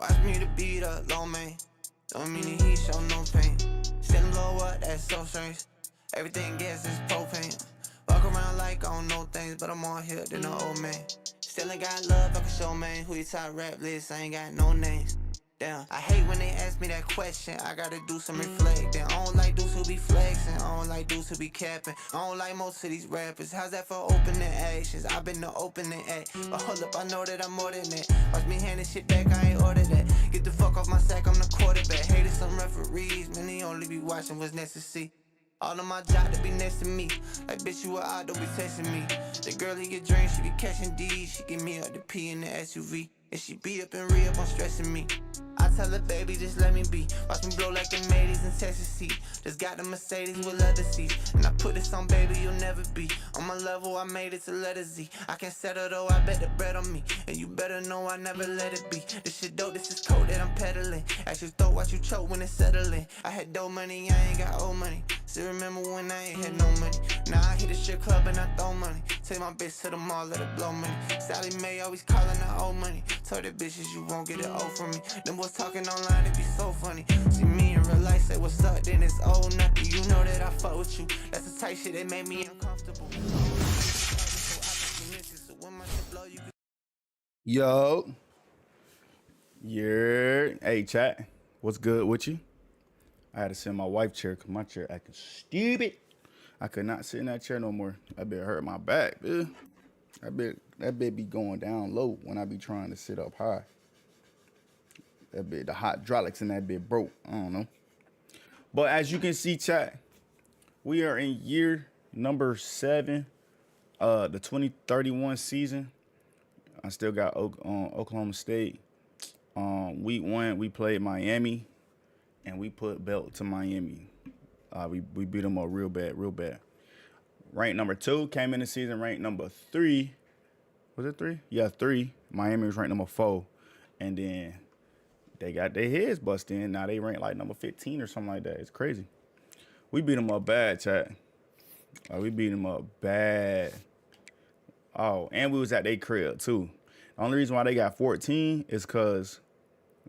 Watch me to beat up, low man. Don't mean that he show no pain. Still blow up, that's so strange. Everything gas is propane. Walk around like I don't know things, but I'm more here than an old man. Still ain't got love, I can show man. Who you top rap list, I ain't got no names. Damn, I hate when they ask me that question. I gotta do some reflecting. I don't like dudes who be flexing. I don't like dudes who be capping. I don't like most of these rappers. How's that for opening actions? I've been the opening act. But hold up, I know that I'm more than that. Watch me hand this shit back, I ain't order that. Get the fuck off my sack, I'm the quarterback. Hated some referees, man, they only be watching what's next to see. All of my job to be next to me. Like, bitch, you a odd, don't be texting me. The girl in your dreams, she be catching D's. She give me up the P in the SUV. And she be up and re-up on stressing me. I tell her, baby, just let me be. Watch me blow like the mateys in Texas seat. Just got the Mercedes with leather seats. And I put this on, baby, you'll never be. On my level, I made it to letter Z. I can't settle though, I bet the bread on me. And you better know I never let it be. This shit dope, this is code that I'm peddling. Ask your throat, watch you choke when it's settling. I had dough money, I ain't got old money. Still remember when I ain't had no money. Now I hit a strip club and I throw money. Take my bitch to the mall, let her blow money. Sally Mae always calling her old money. Told the bitches you won't get it old from me. Them boys talking online, it be so funny. See me in real life, say what's up, then it's old nothing. You know that I fuck with you. That's the type shit that made me uncomfortable. Yo. Yeah. Hey, chat. What's good with you? I had to sit in my wife's chair because my chair acting stupid. I could not sit in that chair no more. That bit hurt my back, dude. That bit be going down low when I be trying to sit up high. That bit, the hydraulics in that bit broke. I don't know. But as you can see, chat, we are in year number 7, the 2031 season. I still got Oklahoma State. Week 1, we played Miami, and we put belt to Miami. We beat them up real bad. Ranked number 2, came in the season ranked number 3. Was it 3? Yeah, 3. Miami was ranked number 4. And then they got their heads busted in. Now they ranked like number 15 or something like that. It's crazy. We beat them up bad, chat. We beat them up bad. Oh, and we was at their crib, too. The only reason why they got 14 is because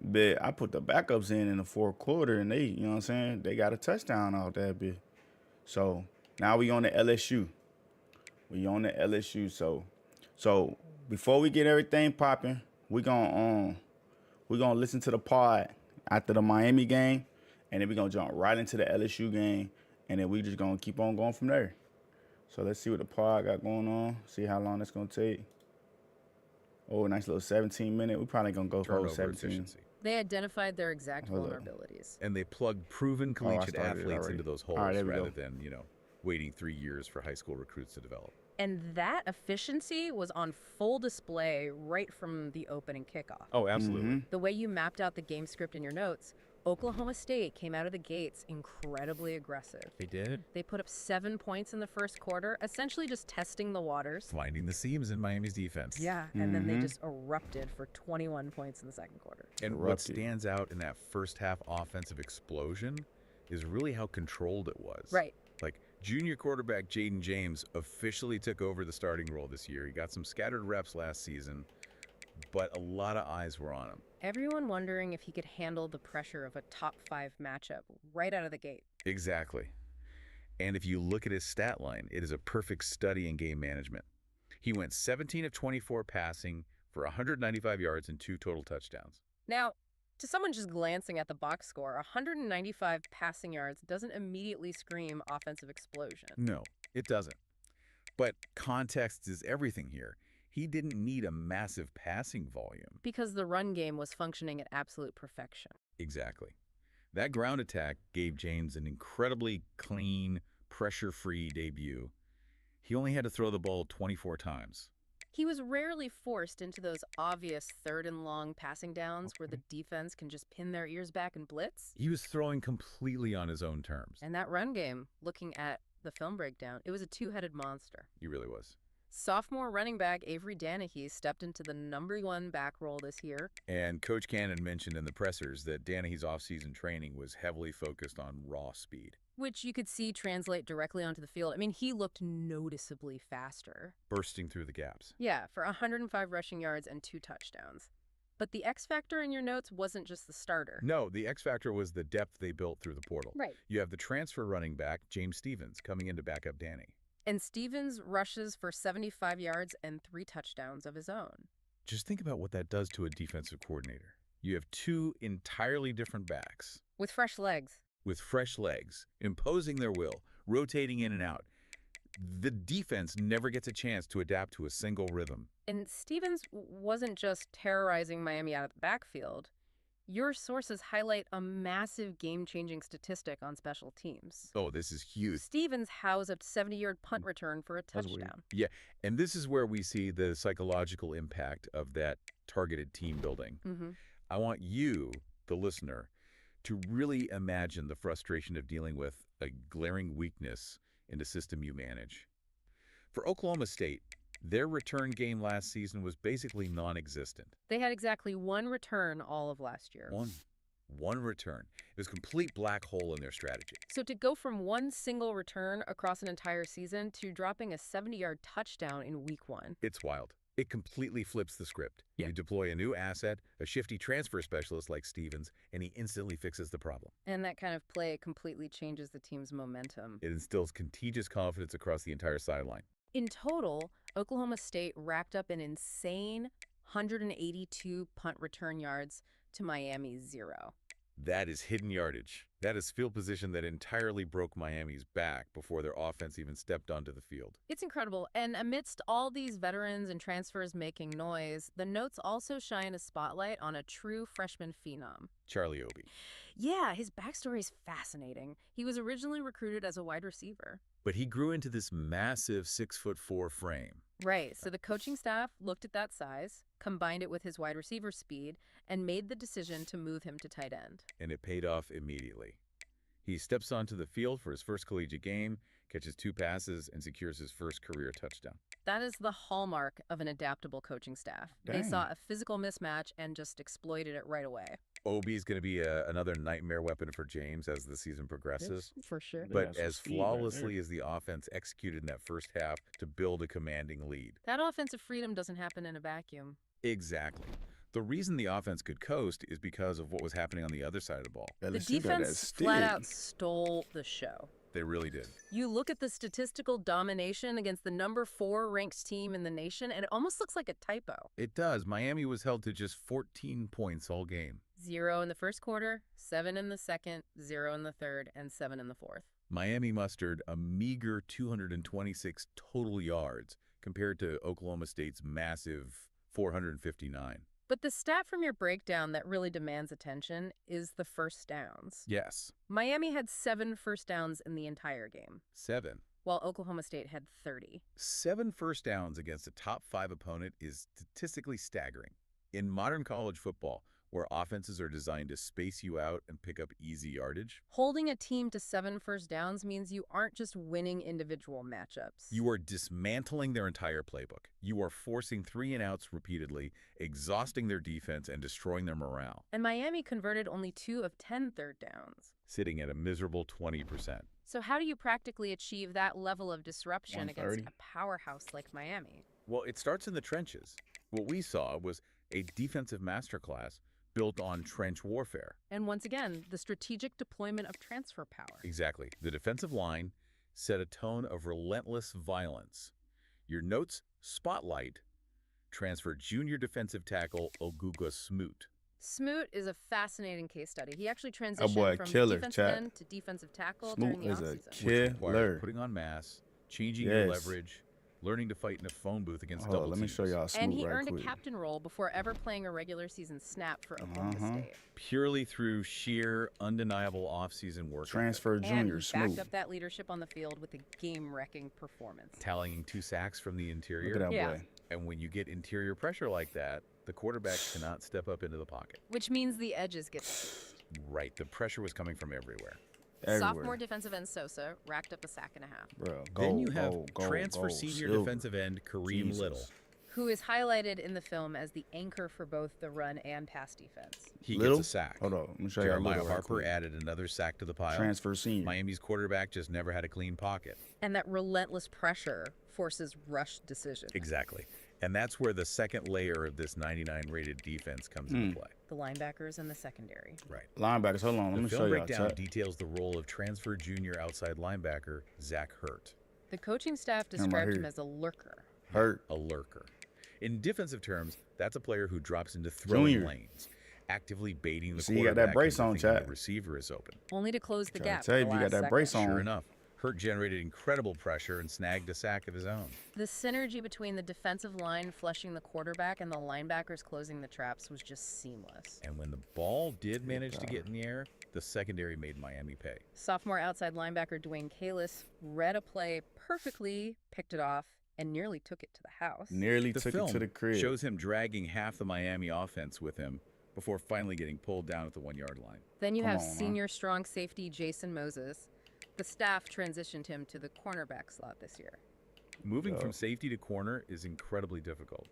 I put the backups in the fourth quarter, and they, you know what I'm saying, they got a touchdown off that bit. So now we on the LSU. So before we get everything popping, we gonna listen to the pod after the Miami game, and then we gonna jump right into the LSU game, and then we just gonna keep on going from there. So let's see what the pod got going on. See how long it's gonna take. Oh, a nice little 17-minute. We probably gonna go for 17. Efficiency. They identified their exact vulnerabilities. And they plugged proven collegiate athletes into those holes rather than, waiting 3 years for high school recruits to develop. And that efficiency was on full display right from the opening kickoff. Oh, absolutely. The way you mapped out the game script in your notes, Oklahoma State came out of the gates incredibly aggressive. They did. They put up 7 points in the first quarter, essentially just testing the waters. Finding the seams in Miami's defense. Yeah, and then they just erupted for 21 points in the second quarter. And what stands out in that first half offensive explosion is really how controlled it was. Right. Like, junior quarterback Jaden James officially took over the starting role this year. He got some scattered reps last season, but a lot of eyes were on him. Everyone wondering if he could handle the pressure of a top 5 matchup right out of the gate. Exactly. And if you look at his stat line, it is a perfect study in game management. He went 17 of 24 passing for 195 yards and 2 total touchdowns. Now, to someone just glancing at the box score, 195 passing yards doesn't immediately scream offensive explosion. No, it doesn't. But context is everything here. He didn't need a massive passing volume. Because the run game was functioning at absolute perfection. Exactly. That ground attack gave James an incredibly clean, pressure-free debut. He only had to throw the ball 24 times. He was rarely forced into those obvious 3rd and long passing downs where the defense can just pin their ears back and blitz. He was throwing completely on his own terms. And that run game, looking at the film breakdown, it was a 2-headed monster. He really was. Sophomore running back Avery Danahy stepped into the #1 back role this year. And Coach Cannon mentioned in the pressers that Danahy's offseason training was heavily focused on raw speed. Which you could see translate directly onto the field. I mean, he looked noticeably faster. Bursting through the gaps. Yeah, for 105 rushing yards and 2 touchdowns. But the X factor in your notes wasn't just the starter. No, the X factor was the depth they built through the portal. Right. You have the transfer running back, James Stevens, coming in to back up Danny. And Stevens rushes for 75 yards and 3 touchdowns of his own. Just think about what that does to a defensive coordinator. You have 2 entirely different backs. With fresh legs. With fresh legs, imposing their will, rotating in and out. The defense never gets a chance to adapt to a single rhythm. And Stevens wasn't just terrorizing Miami out of the backfield. Your sources highlight a massive game-changing statistic on special teams. Oh, this is huge. Stevens housed a 70-yard punt return for a touchdown. Yeah, and this is where we see the psychological impact of that targeted team building. I want you, the listener, to really imagine the frustration of dealing with a glaring weakness in the system you manage. For Oklahoma State, their return game last season was basically non-existent. They had exactly 1 return all of last year. One return. It was a complete black hole in their strategy. So to go from 1 single return across an entire season to dropping a 70-yard touchdown in week 1. It's wild. It completely flips the script. Yeah. You deploy a new asset, a shifty transfer specialist like Stevens, and he instantly fixes the problem. And that kind of play completely changes the team's momentum. It instills contagious confidence across the entire sideline. In total, Oklahoma State racked up an insane 182 punt return yards to Miami's 0. That is hidden yardage. That is field position that entirely broke Miami's back before their offense even stepped onto the field. It's incredible. And amidst all these veterans and transfers making noise, the notes also shine a spotlight on a true freshman phenom. Charlie Obi. Yeah, his backstory is fascinating. He was originally recruited as a wide receiver. But he grew into this massive 6'4" frame. Right, so the coaching staff looked at that size, combined it with his wide receiver speed, and made the decision to move him to tight end. And it paid off immediately. He steps onto the field for his first collegiate game, catches 2 passes, and secures his first career touchdown. That is the hallmark of an adaptable coaching staff. They Dang. saw a physical mismatch and just exploited it right away. Obi is going to be another nightmare weapon for James as the season progresses. For sure. They But got some as speed right flawlessly there. as the offense executed in that first half to build a commanding lead. That offensive freedom doesn't happen in a vacuum. Exactly. The reason the offense could coast is because of what was happening on the other side of the ball. The LSU got that defense flat stick. out stole the show. They really did. You look at the statistical domination against the number 4 ranked team in the nation, and it almost looks like a typo. It does. Miami was held to just 14 points all game. 0 in the first quarter, 7 in the second, 0 in the third, and 7 in the fourth. Miami mustered a meager 226 total yards compared to Oklahoma State's massive 459. But the stat from your breakdown that really demands attention is the first downs. Yes, Miami had 7 first downs in the entire game, 7. while Oklahoma State had 30. 7 first downs against a top 5 opponent is statistically staggering. In modern college football, where offenses are designed to space you out and pick up easy yardage, Holding a team to 7 first downs means you aren't just winning individual matchups. you are dismantling their entire playbook. You are forcing 3-and-outs repeatedly, exhausting their defense and destroying their morale, And Miami converted only 2 of 10 third downs. sitting at a miserable 20%. So how do you practically achieve that level of disruption against 130. a powerhouse like Miami? Well, it starts in the trenches. What we saw was a defensive masterclass built on trench warfare. And once again, the strategic deployment of transfer power. Exactly. The defensive line set a tone of relentless violence. Your notes spotlight transfer junior defensive tackle Oguga Smoot. Smoot is a fascinating case study. He actually boy, transitioned from killer, defensive chat. end to defensive tackle Smoot during the is a offseason. kid. Required Killer. putting on mass, changing your Yes. leverage, learning to fight in a phone booth against Hold on, double let me teams. show y'all And Smoot he right earned quick. a captain role before ever playing a regular season snap for Oklahoma State. Purely through sheer, undeniable offseason work. ethic. Transfer And junior he backed Smoot. up that leadership on the field with a game-wrecking performance. Tallying 2 sacks from the interior. Look at that Yeah. boy. And when you get interior pressure like that, the quarterback cannot step up into the pocket. Which means the edges get seized. Right. The pressure was coming from everywhere. Everywhere. Sophomore defensive end Sosa racked up a sack and a half, Bro, Then gold, you have gold, gold, transfer gold, senior silver. defensive end Kareem Jesus. Little. who is highlighted in the film as the anchor for both the run and pass defense. He Little? gets a sack. Hold on, let me show you Jeremiah Little right Harper quick. added another sack to the pile. Transfer senior. Miami's quarterback just never had a clean pocket. And that relentless pressure forces rushed decisions. Exactly. And that's where the second layer of this 99 rated defense comes into play. The linebackers and the secondary. Right. Linebackers, hold on. Let me The show film you. breakdown details the role of transfer junior outside linebacker Zach Hurt. The coaching staff described him as a lurker. Hurt. A lurker. In defensive terms, that's a player who drops into throwing lanes, actively baiting the quarterback. You got that brace on, into thinking chat. the receiver is open. Only to close the gap. Tell you, at the you got last that brace second. on. Sure enough, Hurt generated incredible pressure and snagged a sack of his own. The synergy between the defensive line flushing the quarterback and the linebackers closing the traps was just seamless. And when the ball did manage to get in the air, the secondary made Miami pay. Sophomore outside linebacker Dwayne Kalis read a play perfectly, picked it off, and nearly took it to the house. Nearly The took film it to the crib. shows him dragging half the Miami offense with him before finally getting pulled down at the 1 yard line. Then you Come have on, senior strong safety Jason Moses. The staff transitioned him to the cornerback slot this year. Moving from safety to corner is incredibly difficult.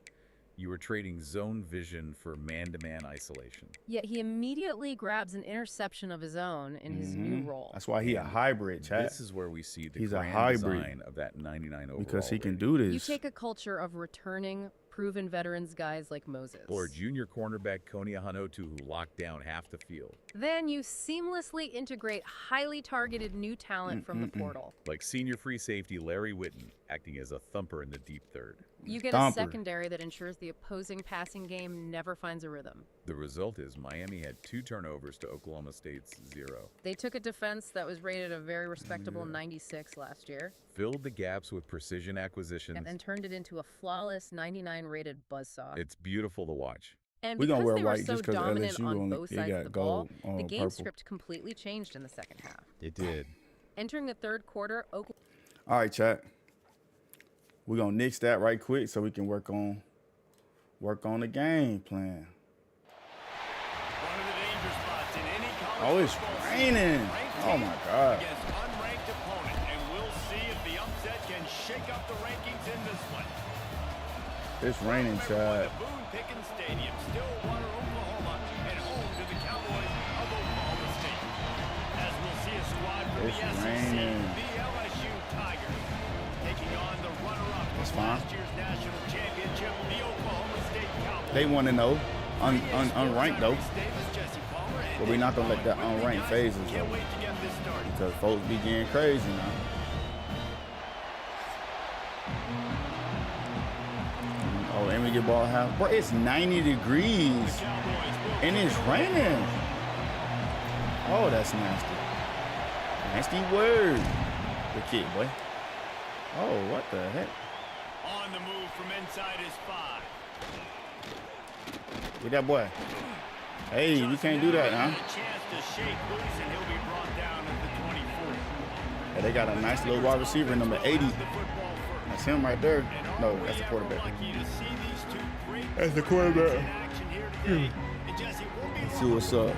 You are trading zone vision for man-to-man isolation. Yet he immediately grabs an interception of his own in his new role. That's why he a hybrid, chat. This is where we see the He's a grand hybrid. design of that 99 overall Because he can rating. do this. You take a culture of returning proven veterans guys like Moses. Or junior cornerback Konya Hanotu, who locked down half the field. Then you seamlessly integrate highly targeted new talent from the portal. Like senior free safety Larry Witten, acting as a thumper in the deep third. You get a secondary that ensures the opposing passing game never finds a rhythm. The result is Miami had 2 turnovers to Oklahoma State's 0. They took a defense that was rated a very respectable 96 last year. Filled the gaps with precision acquisitions. And turned it into a flawless 99 rated buzzsaw. It's beautiful to watch. And We gonna because wear they were white so just 'cause dominant LSU on only- both they sides got of the ball, gold, the game purple. script completely changed in the second half. It did. Entering the third quarter, Oklahoma. All right, chat. We're gonna nix that right quick so we can work on the game plan. One of the danger spots in any college Oh, it's football raining. season. Ranked Oh team my God. Against unranked opponent, and we'll see if the upset can shake up the rankings in this one. It's raining, chat. The Boone Pickens Stadium, Stillwater, Oklahoma, and home to the Cowboys of Oklahoma State. As we'll see a squad from It's the SEC, raining. the LSU Tigers, taking on the runner-up That's from fine. last year's national championship, the Oklahoma State Cowboys. They want to know. Unranked though. But we're not gonna let that unranked phase us Can't though. wait to get this started. Because folks be getting crazy now. Oh, and we get ball half. Bro, it's 90 degrees and it's raining. Oh, that's nasty. Nasty word. The kid, boy. Oh, what the heck? On the move from inside his 5. Get that boy. Hey, we can't do that, huh? A chance to shake loose, and he'll be brought down at the 24. Yeah, they got a nice little wide receiver, number 80. The football first. That's him right there. And No, aren't that's we the ever quarterback. lucky to see these two great That's the quarterbacks quarterback. in action here today. And Jesse, we'll be Let's see what's up.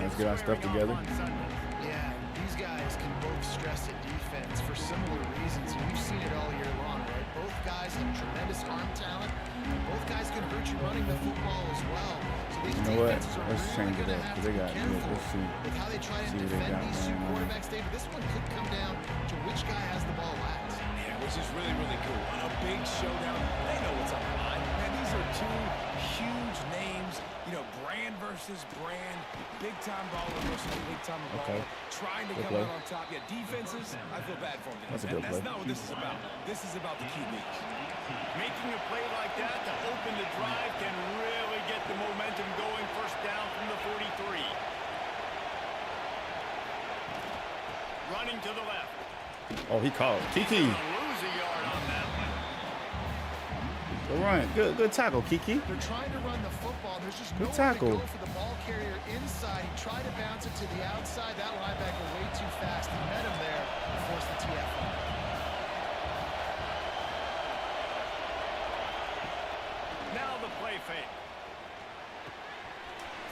Let's get our stuff squaring together. off on Sunday. Yeah, these guys can both stress at defense for similar reasons, and you've seen it all year long, right? Both guys have tremendous arm talent, and both guys can hurt you running the football as well. So these You know what? defenses are Let's really change it gonna up, have 'cause to they be got- careful let's see. with how they try to See what they defend got these two going on. quarterbacks, David. This one could come down to which guy has the ball last. Yeah, which is really, really cool. On a big showdown, they know what's on the line. Man, these are two huge names, brand versus brand, big-time baller versus big-time baller, trying to Good come play. out on top. Yeah, defenses, I feel bad for them. That's a good That's play. not what this is about. This is about the QBs. Making a play like that to open the drive can really get the momentum going. First down from the 43. Running to the left. Oh, he called. Kiki. Lose a yard on that one. Good run. Good tackle, Kiki. They're trying to run the football. There's just Good nowhere tackle. to go for the ball carrier inside. He tried to bounce it to the outside. That linebacker way too fast. He met him there and forced the TFL. Now the play fake.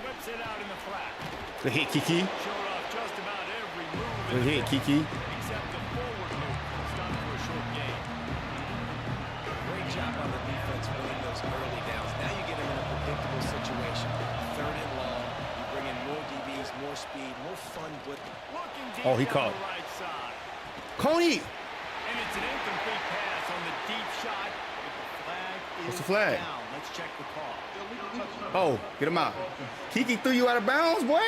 Flips it out in the flat. Good hit, Kiki. Showed off just about every move in Good the hit, football, Kiki. except the forward move. Stunned for a short gain. Great job on the defense winning those early downs. Now you get them in a predictable situation. Third and long. You bring in more DBs, more speed, more fun with Looking deep Oh, he down caught. the right side. Coney. And it's an incomplete pass on the deep shot. But the flag is What's the flag? Now, let's check the call. Oh, get him out. Kiki threw you out of bounds, boy.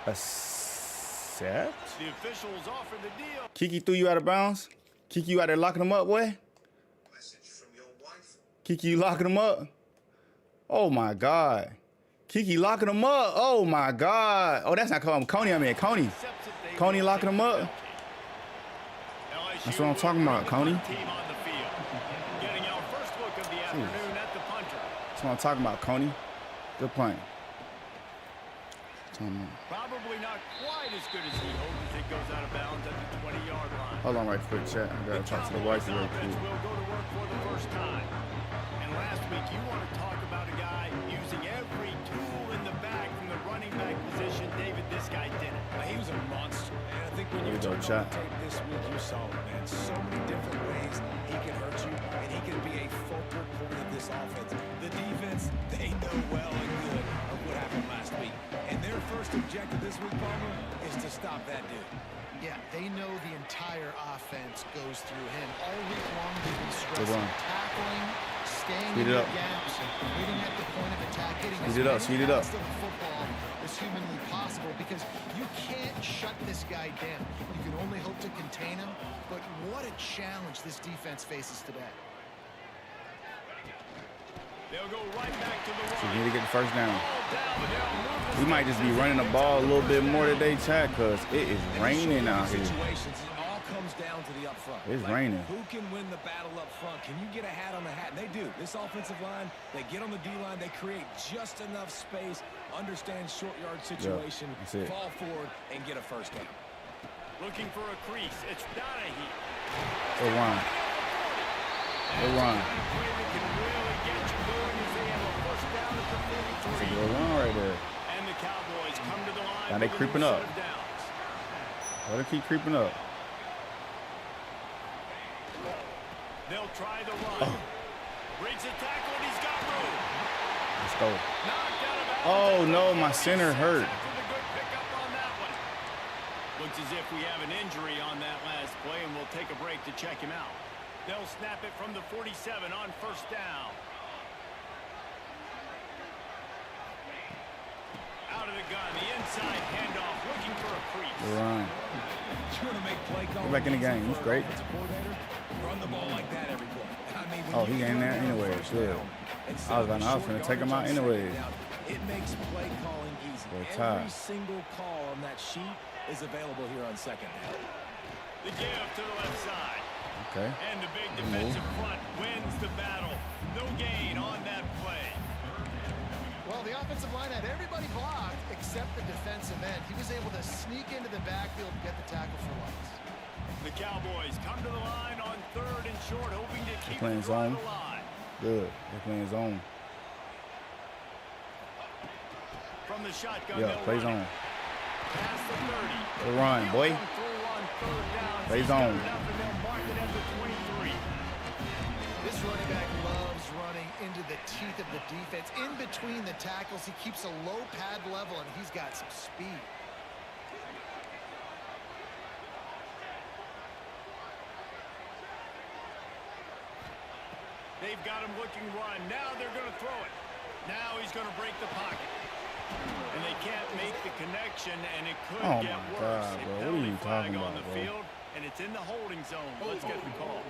Accept? The officials offered the deal. Kiki threw you out of bounds? Kiki, you out there locking him up, boy? Kiki, you locking him up? Oh, my God. Kiki locking him up. Oh, my God. Oh, that's not calling him Coney. I mean, Coney. Coney locking him up. That's what I'm talking about, Coney. Getting our first look of the afternoon at the punter. That's what I'm talking about, Coney. Good playing. Probably not quite as good as he hoped as it goes out of bounds at the 20-yard line. Hold on right quick, chat. I gotta talk to the wife real quick. Will go to work for the first time. And last week, you want to talk about a guy using every tool in the bag from the running back position. David, this guy did it. He was a monster. And I think when you Here we go, turn on chat. the tape this week, you saw it, man. So many different ways he can hurt you, and he can be a focal point of this offense. The defense, they know well and good of what happened last week. And their first objective this week, Palmer, is to stop that dude. Yeah, they know the entire offense goes through him. All week long, they've been Good stressing one. tackling, staying Speed in it the up. gaps, waiting at the point of attack, getting as Speed it up, many speed it up. outs to the football as humanly possible, because you can't shut this guy down. You can only hope to contain him, but what a challenge this defense faces today. They'll go right back to the So run. we need to get the first down. Ball down, but they'll move the We might just be running the ball a little bit more today, chat, because it is raining out here. Situations, it all comes down to the up front. It's raining. Who can win the battle up front? Can you get a hat on the hat? And they do. This offensive line, they get on the D-line, they create just enough space, understand short yard situation, that's it. fall forward, and get a first down. Looking for a crease. It's Donahue. Good run. Good run. Play that can really get you going as they have a first down at the 43. That's a good run right there. And the Cowboys come to the line. Now they with a creeping new up. set of downs. Let her keep creeping up. They'll try the run. Breaks a tackle and he's got room. Let's go. Knocked out of bounds. Oh, no, my center hurt. After the good pickup on that one. Looks as if we have an injury on that last play, and we'll take a break to check him out. They'll snap it from the 47 on first down. Out of the gun, the inside handoff, looking for a crease. Good run. You want to make play calling Get back in the easy game. He's for an great. offensive coordinator? Run the ball like that every play. I mean, when Oh, you he can ain't run there it on anyway. first Good. down, instead I was of a finna short take him out yardage on second anyways. down, it makes play calling easy. Boy, Every Ty. single call on that sheet is available here on second down. The give to the left side. Okay. And the big defensive front wins the battle. No gain on that play. Well, the offensive line had everybody blocked except the defensive end. He was able to sneak into the backfield and get the tackle for loss. The Cowboys come to the line on third and short, hoping to keep playing the drive zone. alive. Good. They're playing zone. From the shotgun, Yeah, they'll play run zone. it. Past the 30. Good run, boy. Through on third down. Play He's got zone. enough, and they'll mark it at the 23. This running back loves running into the teeth of the defense. In between the tackles, he keeps a low pad level, and he's got some speed. They've got him looking run. Now they're going to throw it. Now he's going to break the pocket. And they can't make the connection, and it could Oh get my worse. God, A bro. What are penalty you flag talking on about, the bro? field, and it's in the holding zone. Let's get the call.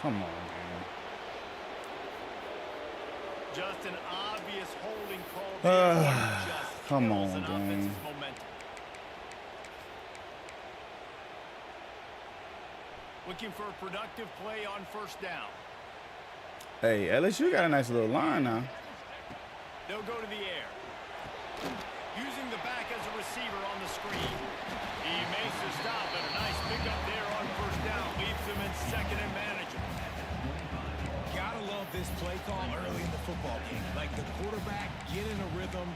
Come on, man. Just an obvious holding call. Just come kills on, an gang. offensive momentum. Looking for a productive play on first down. Hey, LSU got a nice little line now. They'll go to the air. Using the back as a receiver on the screen. He makes the stop, and a nice pickup there on first down. Leaves him in second and manageable. Gotta love this play call early in the football game. Like the quarterback, get in a rhythm,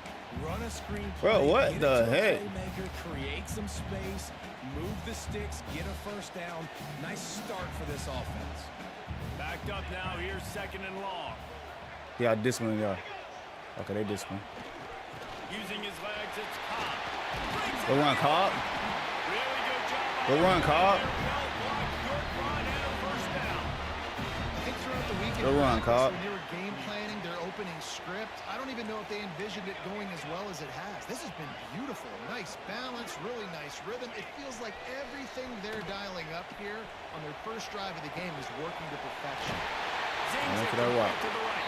run a screen play, Bro, what get the it to a heck? playmaker, create some space, move the sticks, get a first down. Nice start for this offense. Backed up now. Here's second and long. Yeah, discipline, y'all. Okay, they discipline. Using his legs, it's Cobb. Brings it Good run, Cobb. Really good job. Good run, Cobb. Well blocked, good run, and a Good run, Cobb. When they were game planning their opening script, I don't even know if they envisioned it going as well as it has. This has been beautiful. Nice balance, really nice rhythm. It feels like everything they're dialing up here on their first drive of the game is working to perfection. Zings it to that right. to the right.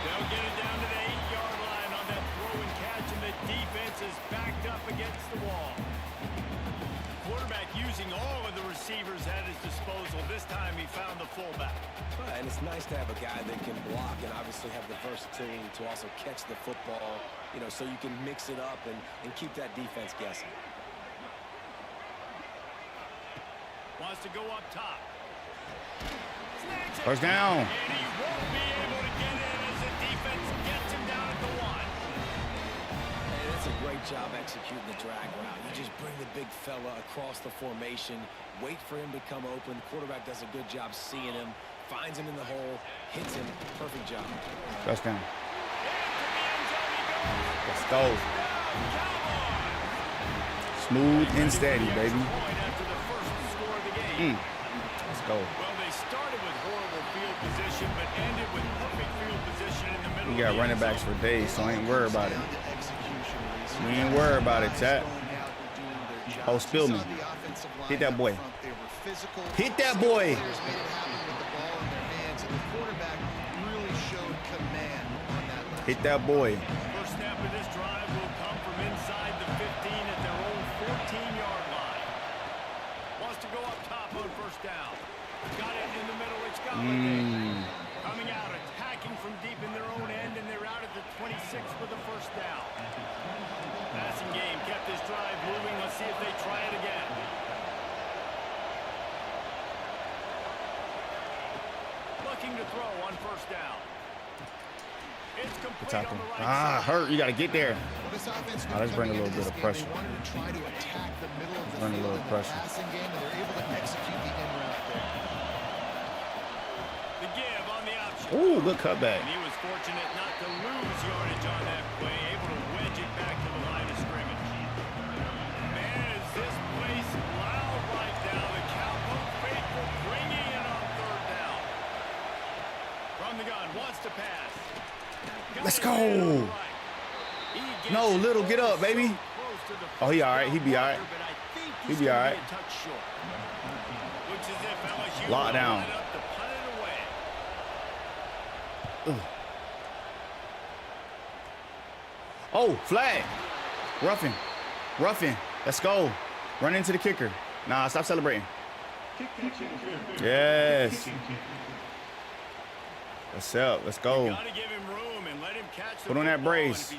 They'll get it down to the 8-yard line on that throw and catch, and the defense is backed up against the wall. Quarterback using all of the receivers at his disposal. This time he found the fullback. And it's nice to have a guy that can block and obviously have the versatility to also catch the football, you know, so you can mix it up and keep that defense guessing. Wants to go up top. First down. And he won't be able to get in as the defense gets him down at the 1. Hey, that's a great job executing the drag route. You just bring the big fella across the formation, wait for him to come open. Quarterback does a good job seeing him, finds him in the hole, hits him. Perfect job. Touchdown. Let's go. Smooth and steady, baby. After the first score of the game. Let's go. Well, they started with horrible field position, but ended with perfect field position in the middle. We got running backs for days, so I ain't worried about it. We ain't worried about it, chat. Oh, Spillman. Hit that boy. Hit that boy. Hit that boy. First snap of this drive will come from inside the 15 at their own 14-yard line. Wants to go up top on first down. Got it in the middle. It's Golladay. Coming out, attacking from deep in their own end, and they're out at the 26 for the first down. Passing game kept this drive moving. Let's see if they try it again. Looking to throw on first down. It's complete on the right side. Hurt. You got to get there. Let's bring a little bit of pressure. They wanted to try to attack the middle of the Bring a field little in the pressure. passing game, and they're able to execute the in route there. The give on the option. Ooh, good cutback. And he was fortunate not to lose yardage on that play, able to wedge it back to the line of scrimmage. Man, is this place loud right now. The Cowboy faithful bringing it on third down. From the gun, wants to pass. Let's go. No, Little, get up, baby. Oh, he all right. He be all right. He be all right. Lock down. Oh, flag. Roughing. Roughing. Let's go. Run into the kicker. Nah, stop celebrating. Yes. What's up? Let's go. Put on that brace.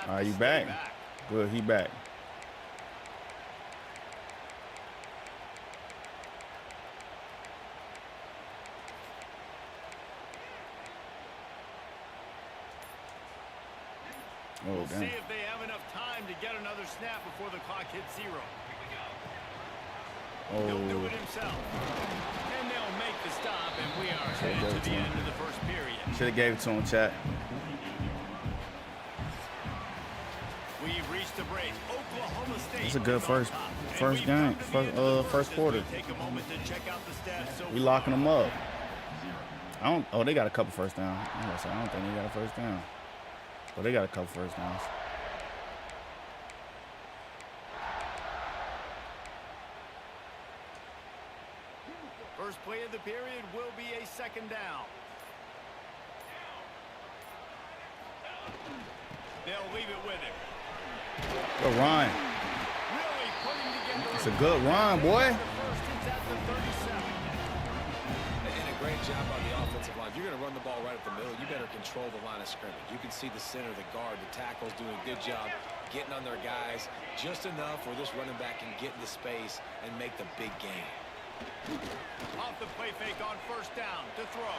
All right, you back. Good, he back. We'll Oh, see damn. if they have enough time to get another snap before the clock hits 0. He'll do Oh, it himself. And they'll make the stop, and we are headed to the end of the first period. should have gave it to him, chat. We've reached the break. Oklahoma State. It's a good is on first top. And first we've game, come to the end of the first quarter. Take a moment to check out the stats so We locking them up. I don't. Oh, they got a couple first downs. I don't think they got a first down. But they got a couple first downs. First play of the period will be a second down. They'll leave it with him. Good run. Really putting together It's a good run, boy. the first. It's at the 37. And a great job on the offensive line. If you're going to run the ball right up the middle, you better control the line of scrimmage. You can see the center, the guard, the tackles doing a good job getting on their guys just enough where this running back can get into space and make the big game. Off the play fake on first down to throw.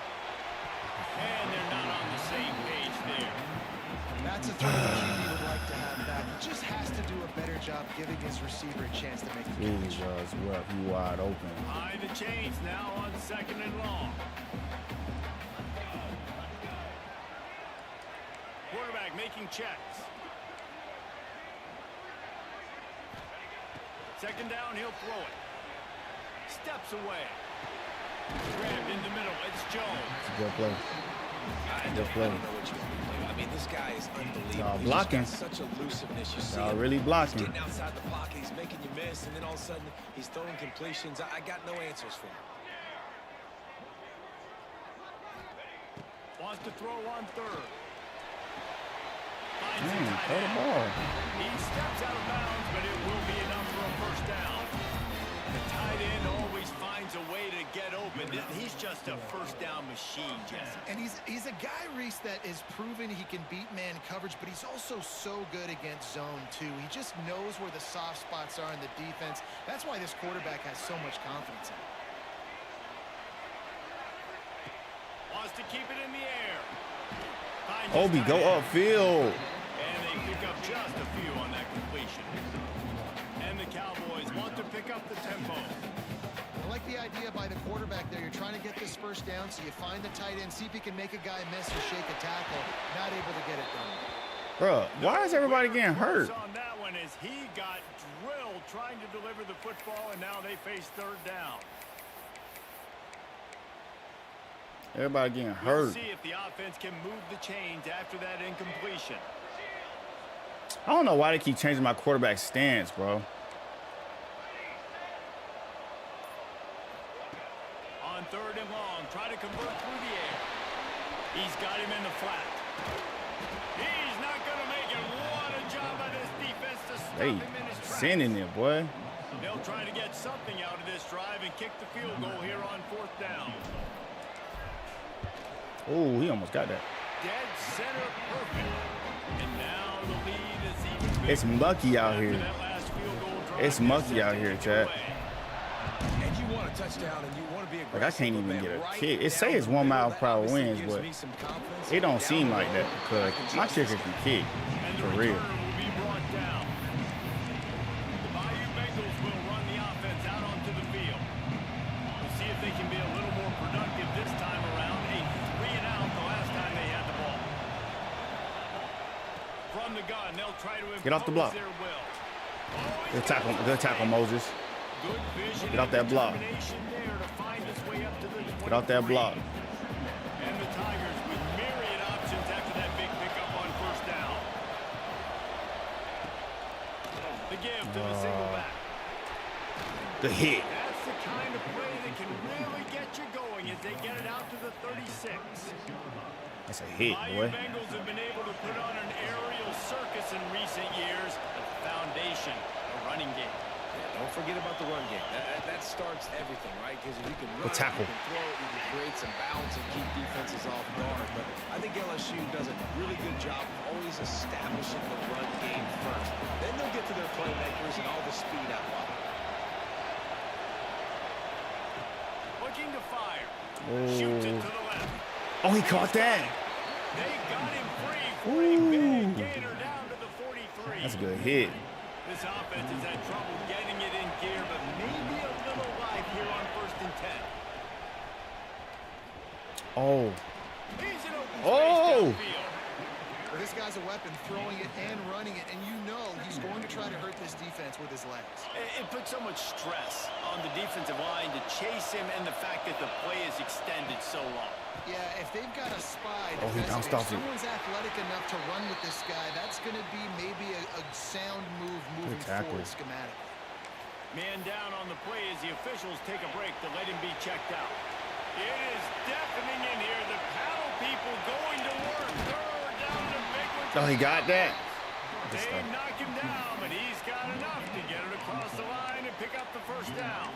And they're not on the same page there. That's a throw that QB would like to have back. He just has to do a better job giving his receiver a chance to make the catch. Jesus, well, he wide open. High the chains now on second and long. Quarterback making checks. Second down, he'll throw it. Steps away. Grabbed in the middle. Jones. Good play. I don't know what you want to do. I mean, this guy is unbelievable. Y'all He's blocking. just got such elusiveness. You see Y'all him. really blocking. He's getting outside the pocket. He's making you miss, and then all of a sudden, he's throwing completions. I got no answers for him. Wants to throw on third. Throw the ball. He steps out of bounds, but it will be enough for a first down. The tight end always finds a way to get open. He's just a first down machine, Jesse. And he's a guy, Reese, that is proven he can beat man coverage, but he's also so good against zone, too. He just knows where the soft spots are in the defense. That's why this quarterback has so much confidence in him. Wants to keep it in the air. Finds Obi, his go tight end. upfield. And they pick up just a few on that completion. And the Cowboys want to pick up the tempo. I like the idea by the quarterback there. You're trying to get this first down, so you find the tight end, see if he can make a guy miss or shake a tackle. Not able to get it done. Bruh, why is everybody getting hurt? On that one as he got drilled trying to deliver the football, and now they face third down. Everybody getting We'll hurt. see if the offense can move the chains after that incompletion. I don't know why they keep changing my quarterback stance, bro. On third and long, try to convert through the air. He's got him in the flat. He's not going to make it. What a job by this defense to stop They him in his tracks. sending it, boy. They'll try to get something out of this drive and kick the field goal here on fourth down. Oh, he almost got that. Dead center perfect. And now the lead is even bigger. It's mucky out After here. that last field goal drive, It's they're mucky set out to here, kick it Chad. away. And you want a touchdown, and you want to be aggressive. Like, I can't even but get a right kick. It say down it's the 1 middle, mile that per hour obviously winds, gives but me some confidence. it don't Down seem the like that road, because I can my trust kicker this can guy. kick And the for real. return will be brought down. The Bayou Bengals will run the offense out onto the field. We'll see if they can be a little more productive this time around. A 3-and-out the last time they had the ball. From the gun, they'll try to Get off the block. impose their will. Good tackle, Moses. Good vision Get off that and block. determination there to find his way up to the Get off that 23. block. And the Tigers with myriad options after that big pickup on first down. The give to the single back. The hit. That's the kind of play that can really get you going as they get it out to the 36. That's a hit, Bayou boy. Bengals have been able to put on an aerial circus in recent years. The foundation, a running game. Don't forget about the run game. That starts everything, right? Because if you can run, The tackle. you can throw, you can create some balance and keep defenses off guard. But I think LSU does a really good job of always establishing the run game first. Then they'll get to their playmakers and all the speed out wide. Looking to fire. Oh. Shoots it to the left. Oh, he caught that. They got him free for a big gainer down to the 43. That's a good hit. This offense has had trouble getting it in gear, but maybe a little life here on 1st and 10. Oh. He's an open Oh! space downfield. Well, this guy's a weapon, throwing it and running it, and you know he's going to try to hurt this defense with his legs. It puts so much stress on the defensive line to chase him and the fact that the play is extended so long. Yeah, if they've got a spy, Oh, he bounced off if it. someone's athletic enough to run with this guy, that's going to be maybe a sound move moving tackle. forward schematically. Man down on the play as the officials take a break to let him be checked out. It is deafening in here. The paddle people going to work. Third down and a big one. Oh, he got that. They knock him down, but he's got enough to get it across the line and pick up the first down.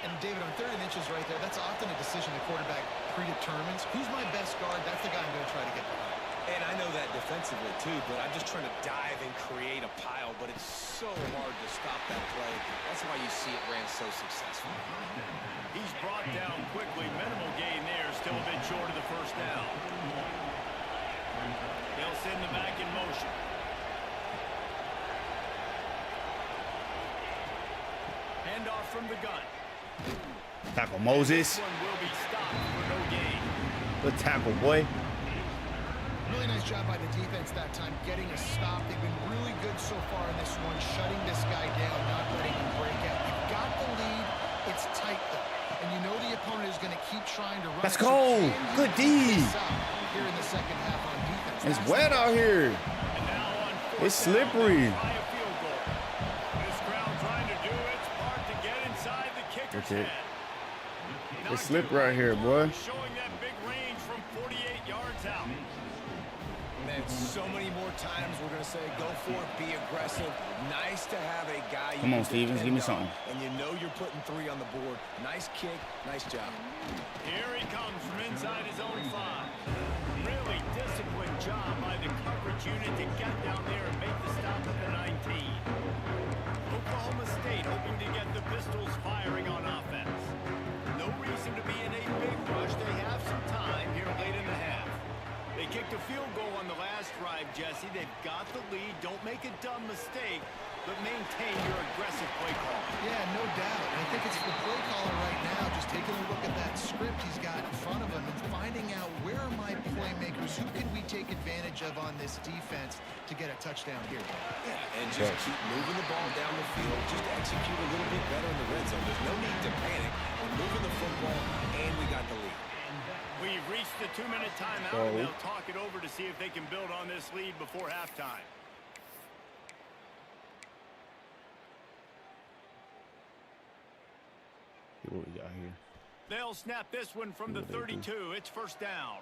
And David, on 3rd and inches right there, that's often a decision the quarterback predetermines. Who's my best guard? That's the guy I'm going to try to get behind. And I know that defensively, too, but I'm just trying to dive and create a pile, but it's so hard to stop that play. That's why you see it ran so successful. He's brought down quickly. Minimal gain there. Still a bit short of the first down. They'll send the back in motion. Handoff from the gun. Tackle, Moses. This one will be stopped for no gain. Good tackle, boy. Really nice job by the defense that time, getting a stop. They've been really good so far in this one, shutting this guy down, not letting him break out. You've got the lead. It's tight, though. And you know the opponent is going to keep trying to run. Let's go. Good D. Here in the second half on defense. It's wet out here. It's slippery. This crowd trying to do its part to get inside the kicker's Okay. head. It's slippery right here, boy. Showing that big range from 48 yards out. Man, so many more times we're going to say go for it, be aggressive. Nice to have a guy. Come on, Stevens, give me something. And you know you're putting 3 on the board. Nice kick, nice job. Here he comes from inside his own 5. Really disciplined job by the coverage unit to get down there and make the stop at the 19. Oklahoma State hoping to get the Pistols firing on offense. No reason to be in a big rush. They have some time here late in the half. They kicked a field goal on the last drive, Jesse. They've got the lead. Don't make a dumb mistake, but maintain your aggressive play call. Yeah, no doubt. I think it's the play caller right now, just taking a look at that script he's got in front of him and finding out where are my playmakers, who can we take advantage of on this defense to get a touchdown here. Yeah, and just keep moving the ball down the field. Just execute a little bit better in the red zone. There's no need to panic. We're moving the football, and we got the lead. We've reached the 2-minute timeout, and they'll talk it over to see if they can build on this lead before halftime. See what we got here. They'll snap this one from the 32. It's first down.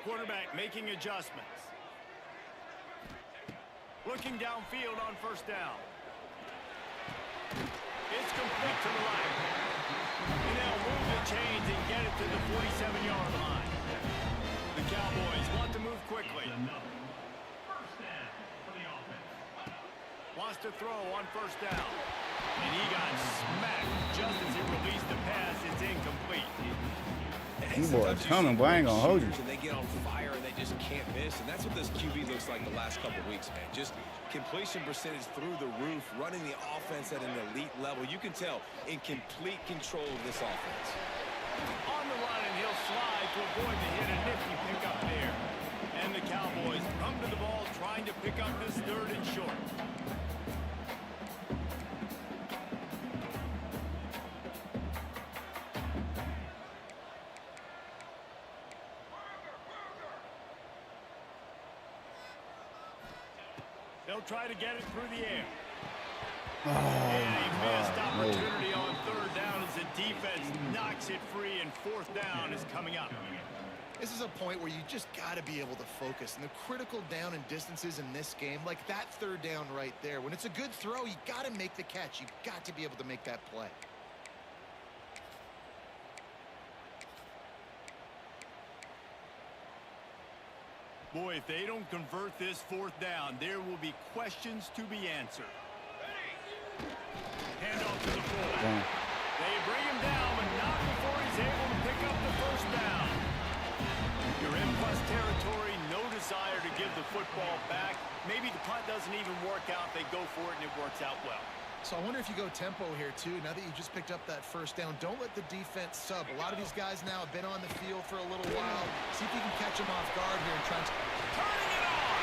Quarterback making adjustments. Looking downfield on first down. It's complete to the right. And they'll move the chains and get it to the 47-yard line. The Cowboys want to move quickly. Wants to throw on first down. And he got smacked just as he released the pass. It's incomplete. These boys coming, but I ain't gonna hold you. They get on fire and they just can't miss, and that's what this QB looks like the last couple weeks, man. Just completion percentage through the roof, running the offense at an elite level. You can tell in complete control of this offense. On the run, and he'll slide to avoid the hit. A nifty pickup there. And the Cowboys come to the ball trying to pick up this 3rd and short. They'll try to get it through the air. Oh, And a missed no. opportunity on 3rd down as the defense knocks it free, and 4th down is coming up. This is a point where you just got to be able to focus. And the critical down and distances in this game, like that 3rd down right there, when it's a good throw, you got to make the catch. You've got to be able to make that play. Boy, if they don't convert this 4th down, there will be questions to be answered. Hand off to the fullback. They bring him down, but not before he's able to pick up the 1st down. You're in plus territory, no desire to give the football back. Maybe the punt doesn't even work out. They go for it, and it works out well. So I wonder if you go tempo here, too. Now that you just picked up that 1st down, don't let the defense sub. A lot of these guys now have been on the field for a little while. See if you can catch them off guard here and try to... Turning it on!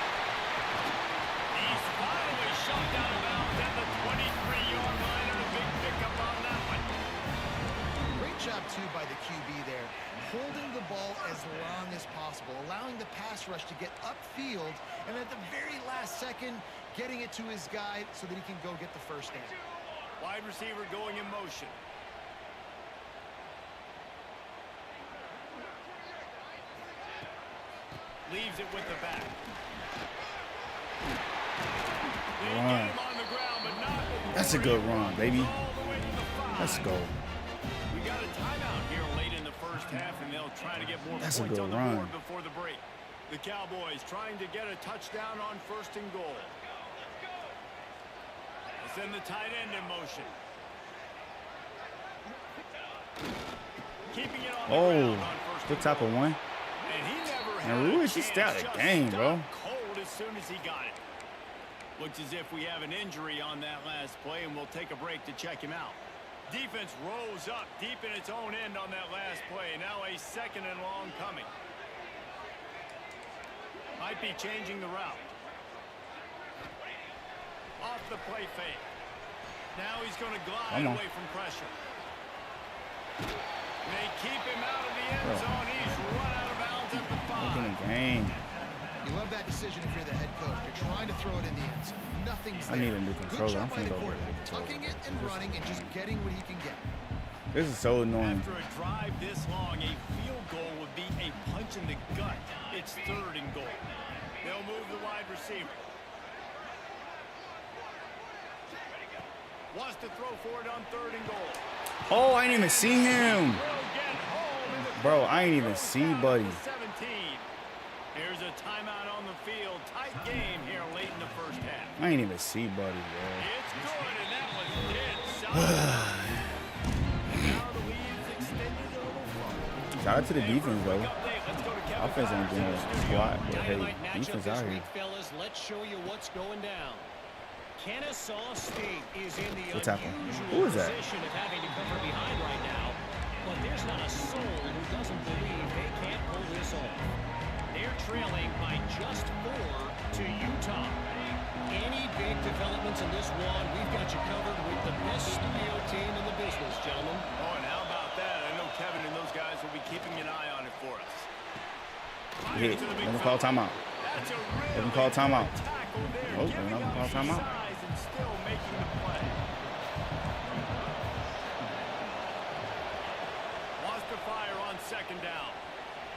He's finally shot out of bounds at the 23-yard line, and a big pickup on that one. Great job, too, by the QB there. Holding the ball as long as possible, allowing the pass rush to get upfield, and at the very last second, getting it to his guy so that he can go get the 1st down. Wide receiver going in motion. Leaves it with the back. They get him on the ground, but not before That's a good run, baby. all the way to the 5. Let's go. We got a timeout here late in the 1st half, and they'll try to get more That's a points good on the run. board before the break. The Cowboys trying to get a touchdown on 1st and goal. Send the tight end in motion. Keeping it on the ground on 1st good and type goal. of one. And he never Man, had a Ruiz, he chance, stayed out of the just game, bro. stopped cold as soon as he got it. Looks as if we have an injury on that last play, and we'll take a break to check him out. Defense rose up deep in its own end on that last play. Now a 2nd and long coming. Might be changing the route. Off the play fake. Now he's going to glide away from pressure. They keep him out of the end zone. He's run out of bounds at the 5. Look in the game. You love that decision if you're the head coach. You're trying to throw it in the end zone. Nothing's there. I need a new controller. Good job I'm by the finna go with quarterback, it. tucking it and running and just getting what he can get. This is so annoying. After a drive this long, a field goal would be a punch in the gut. It's 3rd and goal. They'll move the wide receiver. Wants to throw for it on 3rd and goal. Oh, I didn't even see him. Bro, I ain't even see Buddy. 17. Here's a timeout on the field. Tight game here late in the first half. I ain't even see Buddy, bro. It's good, and that was dead solid. Now the lead's extended a little further. Shout out to the defense, though. Let's go to Kevin Offense ain't doing a squat, but hey, Dynamite matchup defense this out here. week, fellas. Let's show you what's going down. Kennesaw State is in the What's happening? unusual Who is that? position of having to come from behind right now, but there's not a soul who doesn't believe they can't pull this off. They're trailing by just 4 to Utah. Any big developments in this one, we've got you covered with the best studio team in the business, gentlemen. Oh, and how about that? I know Kevin and those guys will be keeping an eye on it for us. Yeah, let him call timeout. That's a Let him call timeout. tackle there. Oh, Giving let him up call some timeout. size and still making the play. Wants to fire on 2nd down.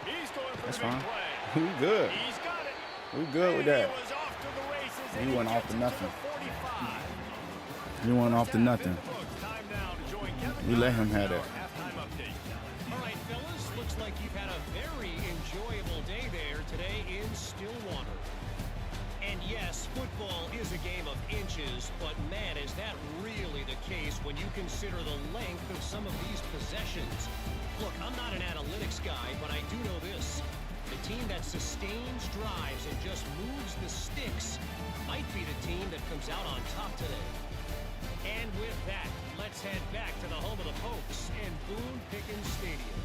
He's going for That's the big fine. play. We good. He's got it. We good with that. He was off to the races, He and went off gets to it nothing. the 45. You went off to nothing. Time now to join Kevin We let him have that. halftime update. All right, fellas, looks like you've had a very enjoyable day there today in Stillwater. And yes, football is a game of inches, but man, is that really the case when you consider the length of some of these possessions. Look, I'm not an analytics guy, but I do know this. The team that sustains drives and just moves the sticks might be the team that comes out on top today. And with that, let's head back to the home of the Pokes and Boone Pickens Stadium.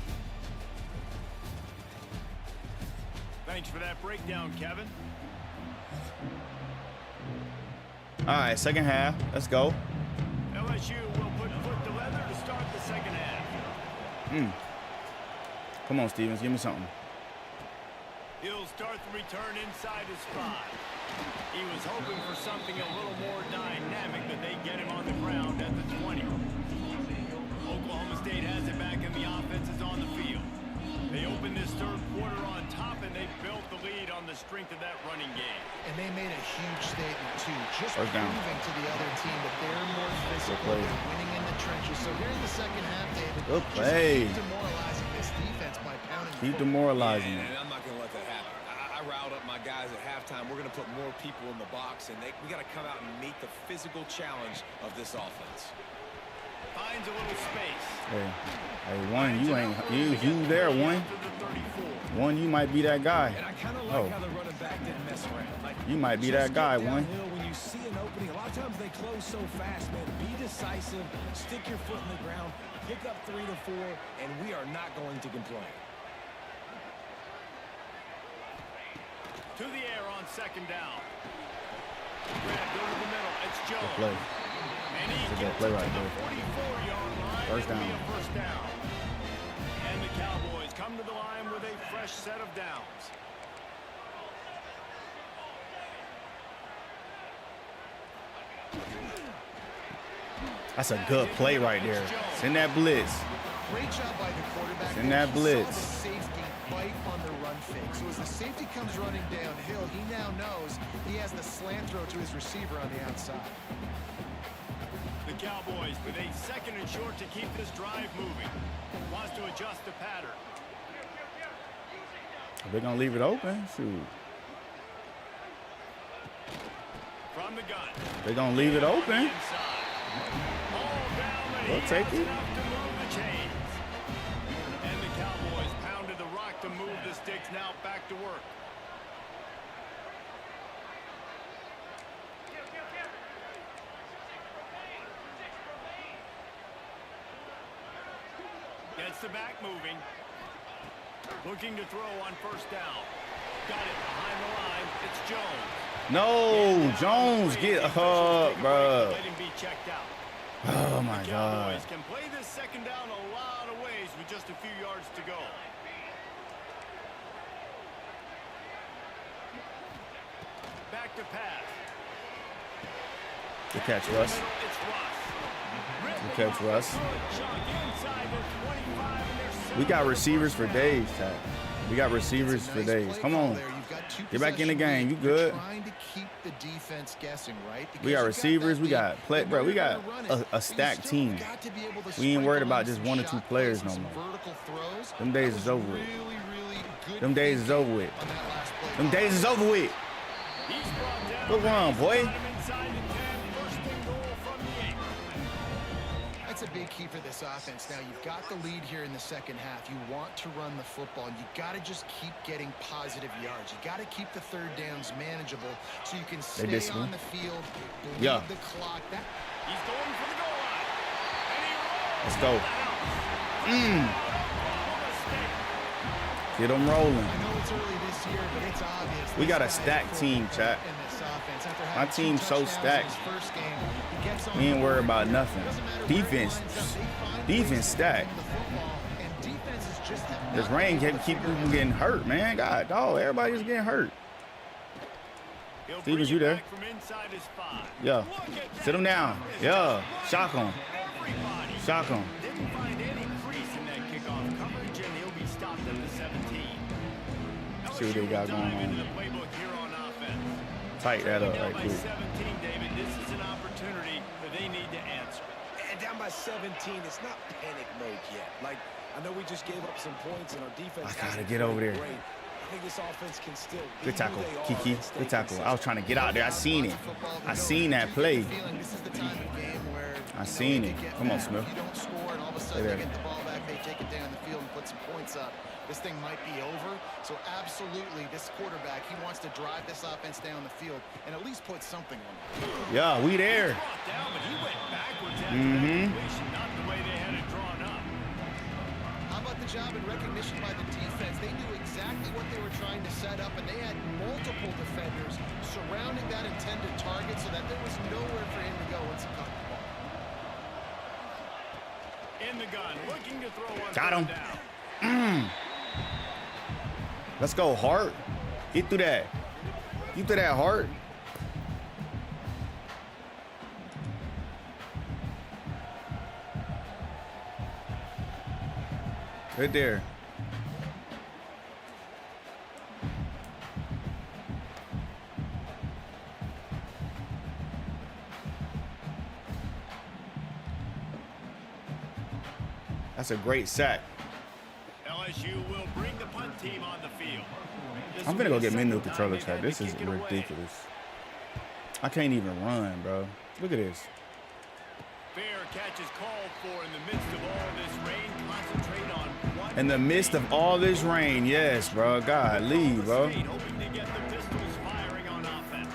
Thanks for that breakdown, Kevin. All right, 2nd half. Let's go. LSU will put foot to leather to start the 2nd half. Come on, Stevens. Give me something. He'll start the return inside his 5. He was hoping for something a little more dynamic, but they get him on the ground at the 20. Oklahoma State has it back, and the offense is on the field. They opened this 3rd quarter on top, and they built the lead on the strength of that running game. And they made a huge statement, too. Just First down. proving to the other team that they're more physical. play. They're winning in the trenches. So here in the 2nd half, David, Good just play. keep demoralizing this defense by pounding. Keep demoralizing And him. I'm not going to let that happen. I riled up my guys at halftime. We're going to put more people in the box, and we got to come out and meet the physical challenge of this offense. Finds a little space. Hey, one, you ain't you there, one. One, you might be that guy. And I kind of like how the running back didn't mess around. Like, You might be just that guy, get one. downhill when you see an opening. A lot of times they close so fast, man. Be decisive, stick your foot in the ground, pick up 3 to 4, and we are not going to complain. To the air on 2nd down. Grab, go to the middle. It's Good Jones. play. And he That's a good gets play it right to the there. 44-yard line. First It'll be down. a first down. And the Cowboys come to the line with a fresh set of downs. That's a good play right there. Send that blitz. Great job by the quarterback. Send that He blitz. saw the safety bite on the run fake. So as the safety comes running downhill, he now knows he has the slant throw to his receiver on the outside. The Cowboys with a 2nd and short to keep this drive moving. Wants to adjust the pattern. They're going to leave it open. Shoot. From the gun. They're going to leave it open. Inside. All down, but We'll he take has it. enough to move the chains. And the Cowboys pounded the rock to move the sticks. Now back to work. Gets the back moving. Looking to throw on 1st down. Got it behind the line. It's Jones. No, Jones, get up, bro. Let him be checked out. Oh, my the God. Cowboys can play this second down a lot of ways with just a few yards to go. Back to pass. Good catch, Russ. It's Russ. Good catch, Russ. Good chunk inside the 25, and they're We got receivers for days, Tad. We got receivers for days. Come on. Get back in the game. You good? Trying to keep the defense guessing, right? We got receivers. We got play, bro. We got a stacked team. We ain't worried about just 1 or 2 players no more. Them days is over with. Them days is over with. Them days is over with. Good run, boy. That's a big key for this offense. Now, you've got the lead here in the second half. You want to run the football. You got to just keep getting positive yards. You got to keep the third downs manageable so you can stay on the field, bleed the clock. He's going for the goal line. Let's go. Get them rolling. I know it's early this year, but it's obvious. We got a stacked team, chat. My team's so stacked. We ain't worried about nothing. Defense stacked. This rain keep people from getting hurt, man. God, dog, everybody's getting hurt. Stevens, you there? Yeah. Sit him down. Yeah. Shock him. Shock him. Didn't find any crease in that kickoff coverage, and he'll be stopped at the 17. See what they got going on. Tight that up right quick. 17, David, this is an opportunity that they need to answer. And down by 17, it's not panic mode yet. Like, I know we just gave up some points, and our defense. I gotta get over there. Great. I think this offense can still be Good tackle, who they are Kiki. and stay Good tackle. consistent. I was trying to get out there. I seen it. I seen that play. I seen it. Come on, Smith. You don't score, and all of a sudden they get the ball back. They take it down the field and put some points up. This thing might be over. So absolutely, this quarterback, he wants to drive this offense down the field and at least put something on it. Yeah, we there. Not the way they had it drawn up. How about the job and recognition by the defense? They knew exactly what they were trying to set up, and they had multiple defenders surrounding that intended target so that there was nowhere for him to go once he caught the ball. In the gun, looking to throw one. Got him. Down. Let's go, Hart. Get through that. Get through that, Hart. Right there. That's a great sack. LSU will bring the punt team on the field. I'm gonna go get menu controller chat. This is ridiculous. I can't even run, bro. Look at this. Fair catch is called for in the midst of all this rain. Concentrate on one. In the midst of all this rain, yes, bro. God, leave, bro. Hoping to get the pistols firing on offense.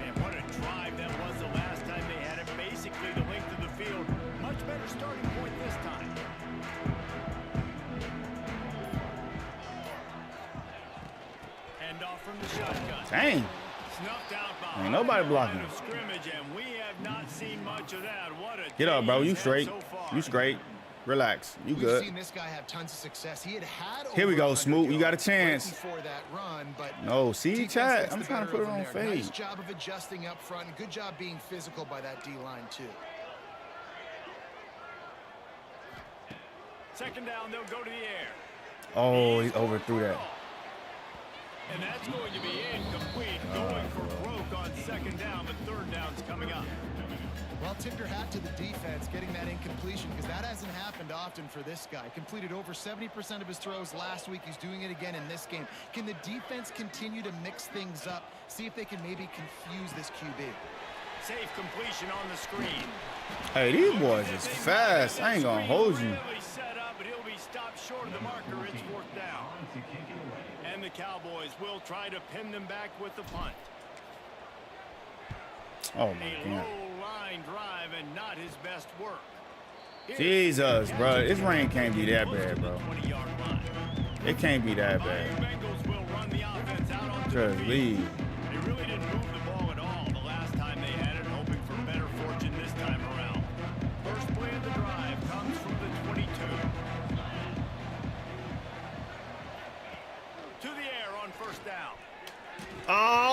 And what a drive that was the last time they had it. Basically the length of the field. Much better starting point this time. Hand off from the shotgun. Dang. Snuffed out behind Ain't nobody the blocking. line of scrimmage, and we have not seen much of that. What a Get up, bro. day You he's had straight. so far. You straight. Relax. You We've good. seen this guy have tons of success. He had Here we go, over Smoot. 100 You got a yards chance. right before that run, but No, see, defense chat. gets I'm the trying to better put it of on him there. fade. Nice job of adjusting up front, and good job being physical by that D-line too. Second down, they'll go to the air. Oh, he overthrew that. And that's going to be incomplete. Going for broke on second down, but third down's coming up. Well, tip your hat to the defense getting that incompletion because that hasn't happened often for this guy. Completed over 70% of his throws last week. He's doing it again in this game. Can the defense continue to mix things up? See if they can maybe confuse this QB. Safe completion on the screen. Hey, these boys is fast. I ain't gonna hold you. Really set up, but he'll be stopped short of the marker. It's fourth down. And the Cowboys will try to pin them back with the punt. Oh my A God. low line drive and not his best work. Jesus, bro. This rain can't be that bad, bro. 20-yard line. It can't be that Miami bad. Bengals will run the offense out onto the Just field. leave. They really didn't move the ball at all the last time they had it, hoping for better fortune this time around.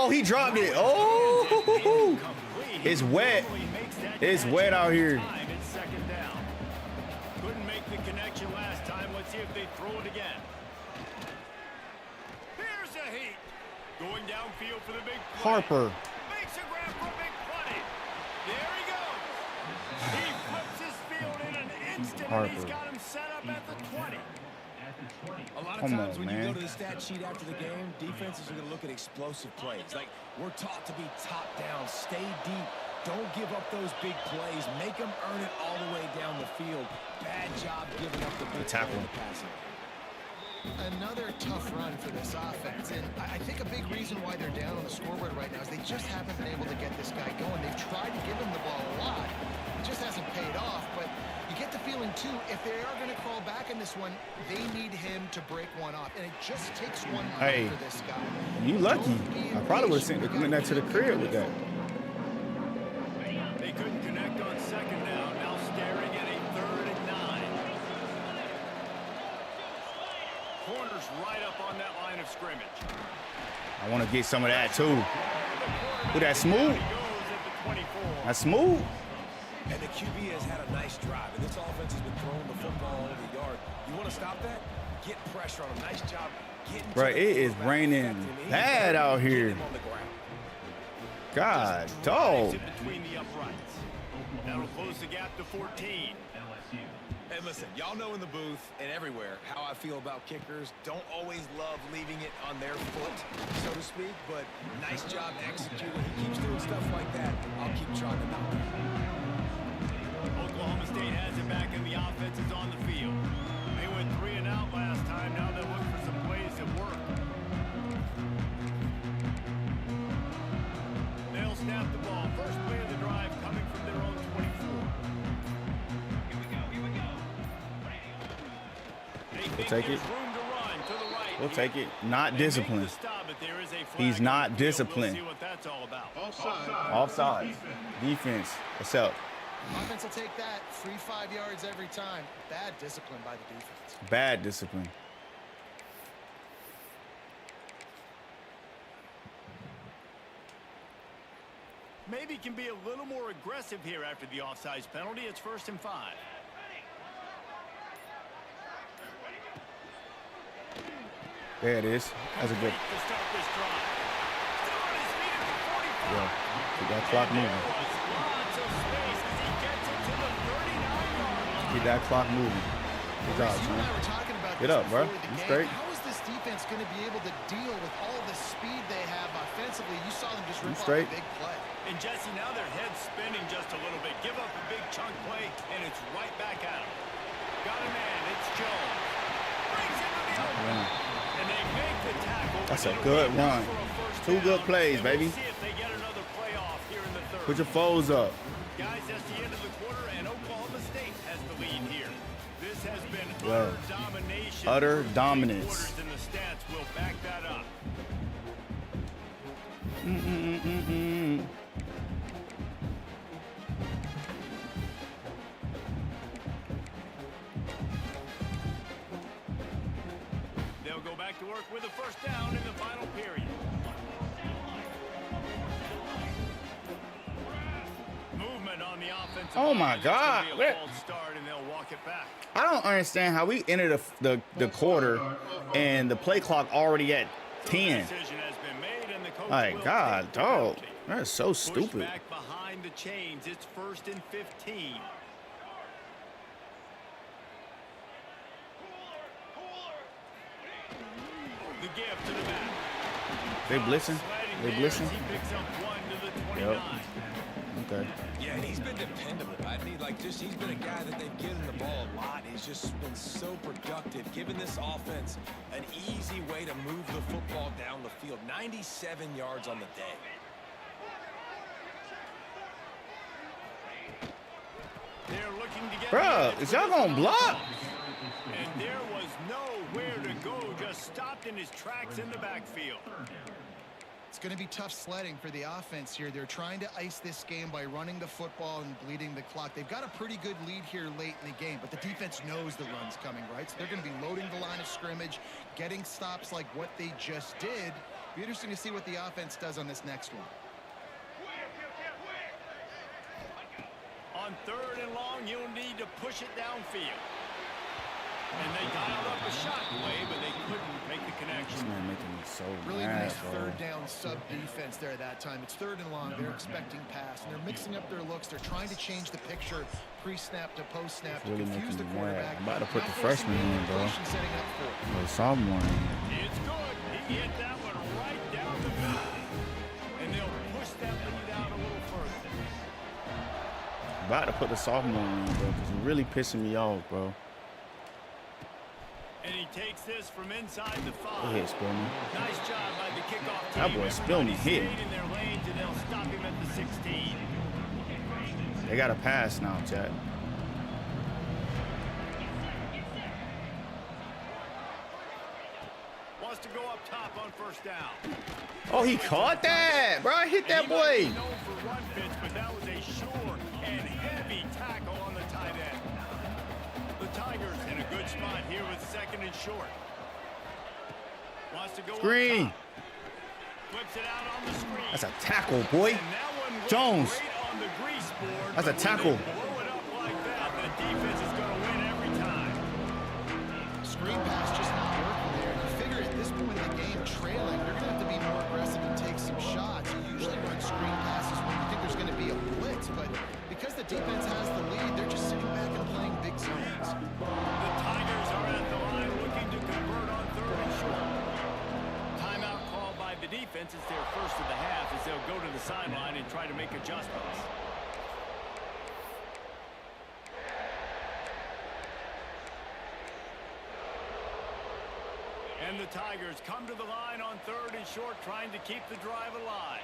Oh, he dropped it. Oh, it's wet. It's wet out here. It's second down. Couldn't make the connection last time. Let's see if they throw it again. Here's a heat. Going downfield for the big play. Harper. Makes a grab for big play. There he goes. He flips his field in an instant, and he's got him set up at the 20. A lot of times when you go to the stat sheet after the game, defenses are going to look at explosive plays. Like, we're taught to be top down, stay deep, don't give up those big plays, make them earn it all the way down the field. Bad job giving up the big tackle in the passing. Another tough run for this offense, and I think a big reason why they're down on the scoreboard right now is they just haven't been able to get this guy going. They've tried to give him the ball a lot. It just hasn't paid off, but you get the feeling, too, if they are going to crawl back in this one, they need him to break one off, and it just takes one run for this guy. You lucky. I probably would have went that to the crib with that. They couldn't connect on second down. Now staring at a 3rd and 9. Corners right up on that line of scrimmage. I want to get some of that, too. Look, that smooth. That's smooth. And the QB has had a nice drive, and this offense has been throwing the football over the yard. You want to stop that? Get pressure on him. Nice job getting to Right, it is raining bad out here. God, dog. Between the uprights. That'll close the gap to 14. And listen, y'all know in the booth and everywhere how I feel about kickers. Don't always love leaving it on their foot, so to speak, but nice job executing. He keeps doing stuff like that. I'll keep trying to knock him. Oklahoma State has it back, and the offense is on the field. They went 3 and out last time. Now they'll look for some plays that work. They'll snap the ball. First play of the drive coming from their own 24. Here we go. We'll take it. Room to run to the right. We'll take it. Not disciplined. He's not disciplined. We'll see what that's all about. Offside. Defense. What's up? Offense will take that. 3-5 yards every time. Bad discipline by the defense. Bad discipline. Maybe can be a little more aggressive here after the offsides penalty. It's 1st and 5. There it is. That's a good. Yeah. Keep that clock moving. Keep that clock moving. Good job, man. Get up, bro. You straight. How is this defense going to be able to deal with all the speed they have offensively? You saw them just rip off a big play. And Jesse, now their head's spinning just a little bit. Give up a big chunk play, and it's right back at him. Got a man. It's Jones. Brings him to the open. And they make the tackle. That's a good run. 2 good plays, baby. See if they get another playoff here in the 3rd. Put your foes up. Guys, that's the end of the quarter, and Oklahoma State has the lead here. This has been Well, utter domination. utter for dominance. quarters, and the stats will back that up. They'll go back to work with a 1st down in the final period. Movement on the offensive Oh my line. God. It's gonna be a false start, and they'll walk it back. I don't understand how we entered the quarter and the play clock already at 10. Decision has been made, and the coach My will God, take the dog. penalty. That is so Push stupid. back behind the chains. It's 1st and 15. The gift to the back. They blitzing? They blitzing? He picks up 1 to the 29. Yep. Okay. Yeah, and he's been dependable. He's been a guy that they've given the ball a lot. He's just been so productive, giving this offense an easy way to move the football down the field. 97 yards on the day. They're looking to get Bruh, is y'all gonna block? And there was nowhere to go, just stopped in his tracks in the backfield. It's going to be tough sledding for the offense here. They're trying to ice this game by running the football and bleeding the clock. They've got a pretty good lead here late in the game, but the defense knows the run's coming, right? So they're going to be loading the line of scrimmage, getting stops like what they just did, Be interesting to see what the offense does on this next one. On 3rd and long, you'll need to push it downfield. And they dialed up a shot play, but they couldn't make the connection. This man making me so Really mad, nice bro. 3rd down sub defense there that time. It's 3rd and long. They're expecting pass, and they're mixing up their looks. They're trying to change the picture pre-snap to post-snap to Really confuse the making me quarterback. mad. I'm about to put Not the forcing freshman in, bro. manipulation, setting up for it. The sophomore in. It's good. He hit that one right down the middle. And they'll push that lead out a little further. About to put the sophomore in, bro, because it's really pissing me off, bro. And he takes this from inside the 5. Go ahead, Spillman. Nice job by the kickoff team. That boy Spillman hit. Everybody stayed in their lanes, and they'll stop him at the 16. They got a pass now, chat. Wants to go up top on 1st down. Oh, he caught that, bro. I hit that He might be boy. known for run fits, but that was a sure and heavy tackle on the tight end. The Tigers in a good spot here with 2nd and short. Wants to go Screen. up top. Flips it out on the screen. That's a tackle, boy. And that one went Jones. great on the grease board, That's a but when tackle. they blow it up like that, the defense is going to win every time. Screen pass just not working there. You figure at this point in the game, trailing, they're going to have to be more aggressive and take some shots. You usually run screen passes when you think there's going to be a blitz, but because the defense has the lead, they're just sitting back and playing big zones. The Tigers are at the line looking to convert on 3rd and short. Timeout called by the defense. It's their first of the half as they'll go to the sideline and try to make adjustments. And the Tigers come to the line on 3rd and short, trying to keep the drive alive.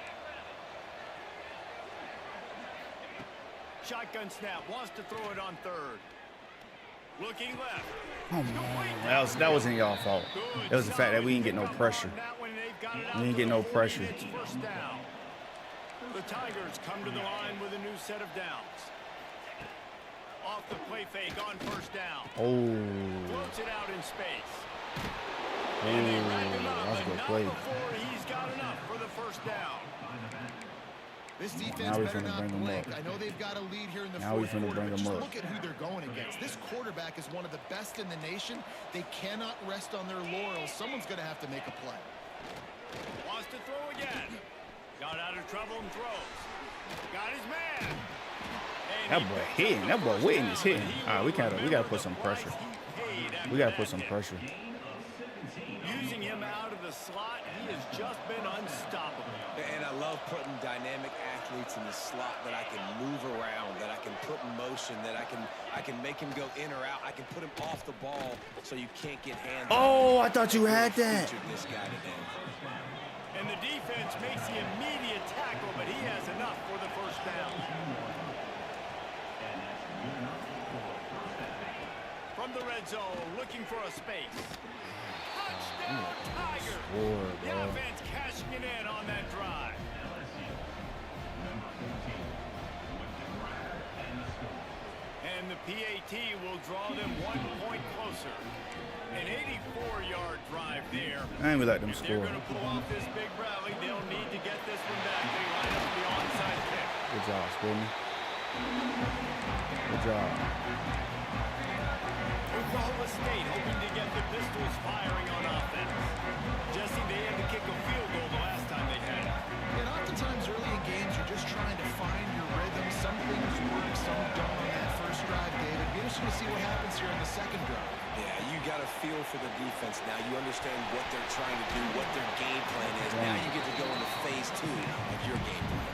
Shotgun snap, wants to throw it on 3rd. Looking left. That wasn't y'all fault. It was the fact that we didn't get no pressure. We didn't get no pressure. First down. The Tigers come to the line with a new set of downs. Off the play fake on 1st down. Oh, Floats it out in space. oh, And they wrap him up, that's a but good not play. before he's got enough for the 1st down. This defense Now we better finna not bring 'em blink. up. I know they've got a lead here in the Now we fourth finna quarter, bring but 'em just up. look at who they're going against. This quarterback is one of the best in the nation. They cannot rest on their laurels. Someone's going to have to make a play. Wants to throw again. Got out of trouble and throws. Got his man. And That he boy picks up hitting. the That boy first Witten down, is hitting. and he All right, will we gotta remember put some the pressure. price he paid after We gotta that put some hit. pressure. Using him out of the slot, he has just been unstoppable. And I love putting dynamic athletes in the slot that I can move around, that I can put in motion, that I can make him go in or out. I can put him off the ball so you can't get hands. Oh, I thought you had that. Featured this guy today. And the defense makes the immediate tackle, but he has enough for the 1st down. From the red zone, looking for a space. Touchdown, Tiger! Score, The bro. offense cashing it in on that drive. And the PAT will draw them 1 point closer. An 84-yard drive there. I ain't gonna let them If they're score. going to pull off this big rally, they'll need to get this one back. They line up the onside kick. Good job, Spillman. Good job. Oklahoma State hoping to get the Pistols firing on offense. Jesse, they had to kick a field goal the last time they had it. And oftentimes early in games, you're just trying to find your rhythm. Some things work, some don't on that first drive, David. Be interesting to see what happens here in the second drive. Yeah, you got a feel for the defense now. You understand what they're trying to do, what their game plan is. Now you get to go into phase 2 of your game plan.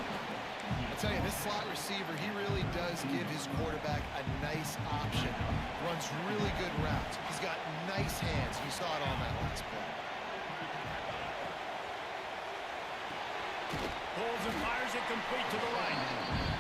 I tell you, this slot receiver, he really does give his quarterback a nice option. Runs really good routes. He's got nice hands. You saw it on that last play. Pulls and fires it complete to the right.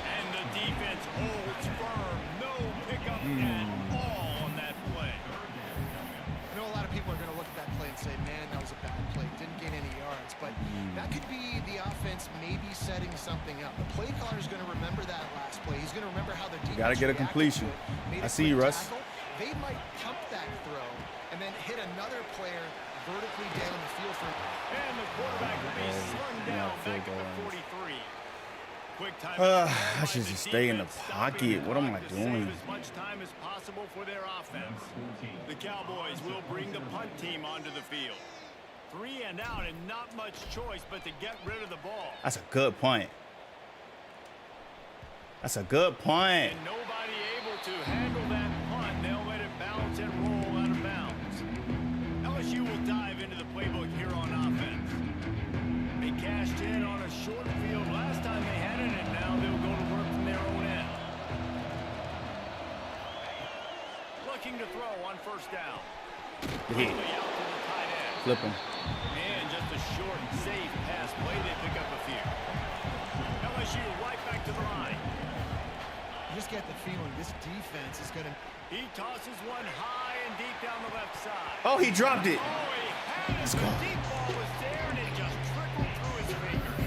And the defense holds firm. No pickup at all on that play. I know a lot of people are going to look at that play and say, man, that was a bad play. Didn't gain any yards. But that could be the offense maybe setting something up. The play caller is going to remember that last play. He's going to remember how the defense Gotta get a reacted completion. to it, made I a see you, quick Russ. tackle. They might pump that throw and then hit another player vertically down the field for. And the quarterback will be slung down back at the 43. Quick time. I should just stay in the pocket. What am I doing? As much time as possible for their offense. The Cowboys will bring the punt team onto the field. 3 and out, and not much choice but to get rid of the ball. That's a good point. That's a good point. And nobody able to handle that punt. They'll let it bounce and roll out of bounds. LSU will dive into the playbook here on offense. They cashed in on a short field last time they had it, and now they'll go to work from their own end. Looking to throw on first down. Hit. Out to the tight end. Flip him. And just a short, safe pass play. They pick up a few. LSU right back to the line. You just get the feeling this defense is going to. He tosses one high and deep down the left side. Oh, he dropped it. Oh, he had it. Let's The go. deep ball was there, and it just trickled through his fingers.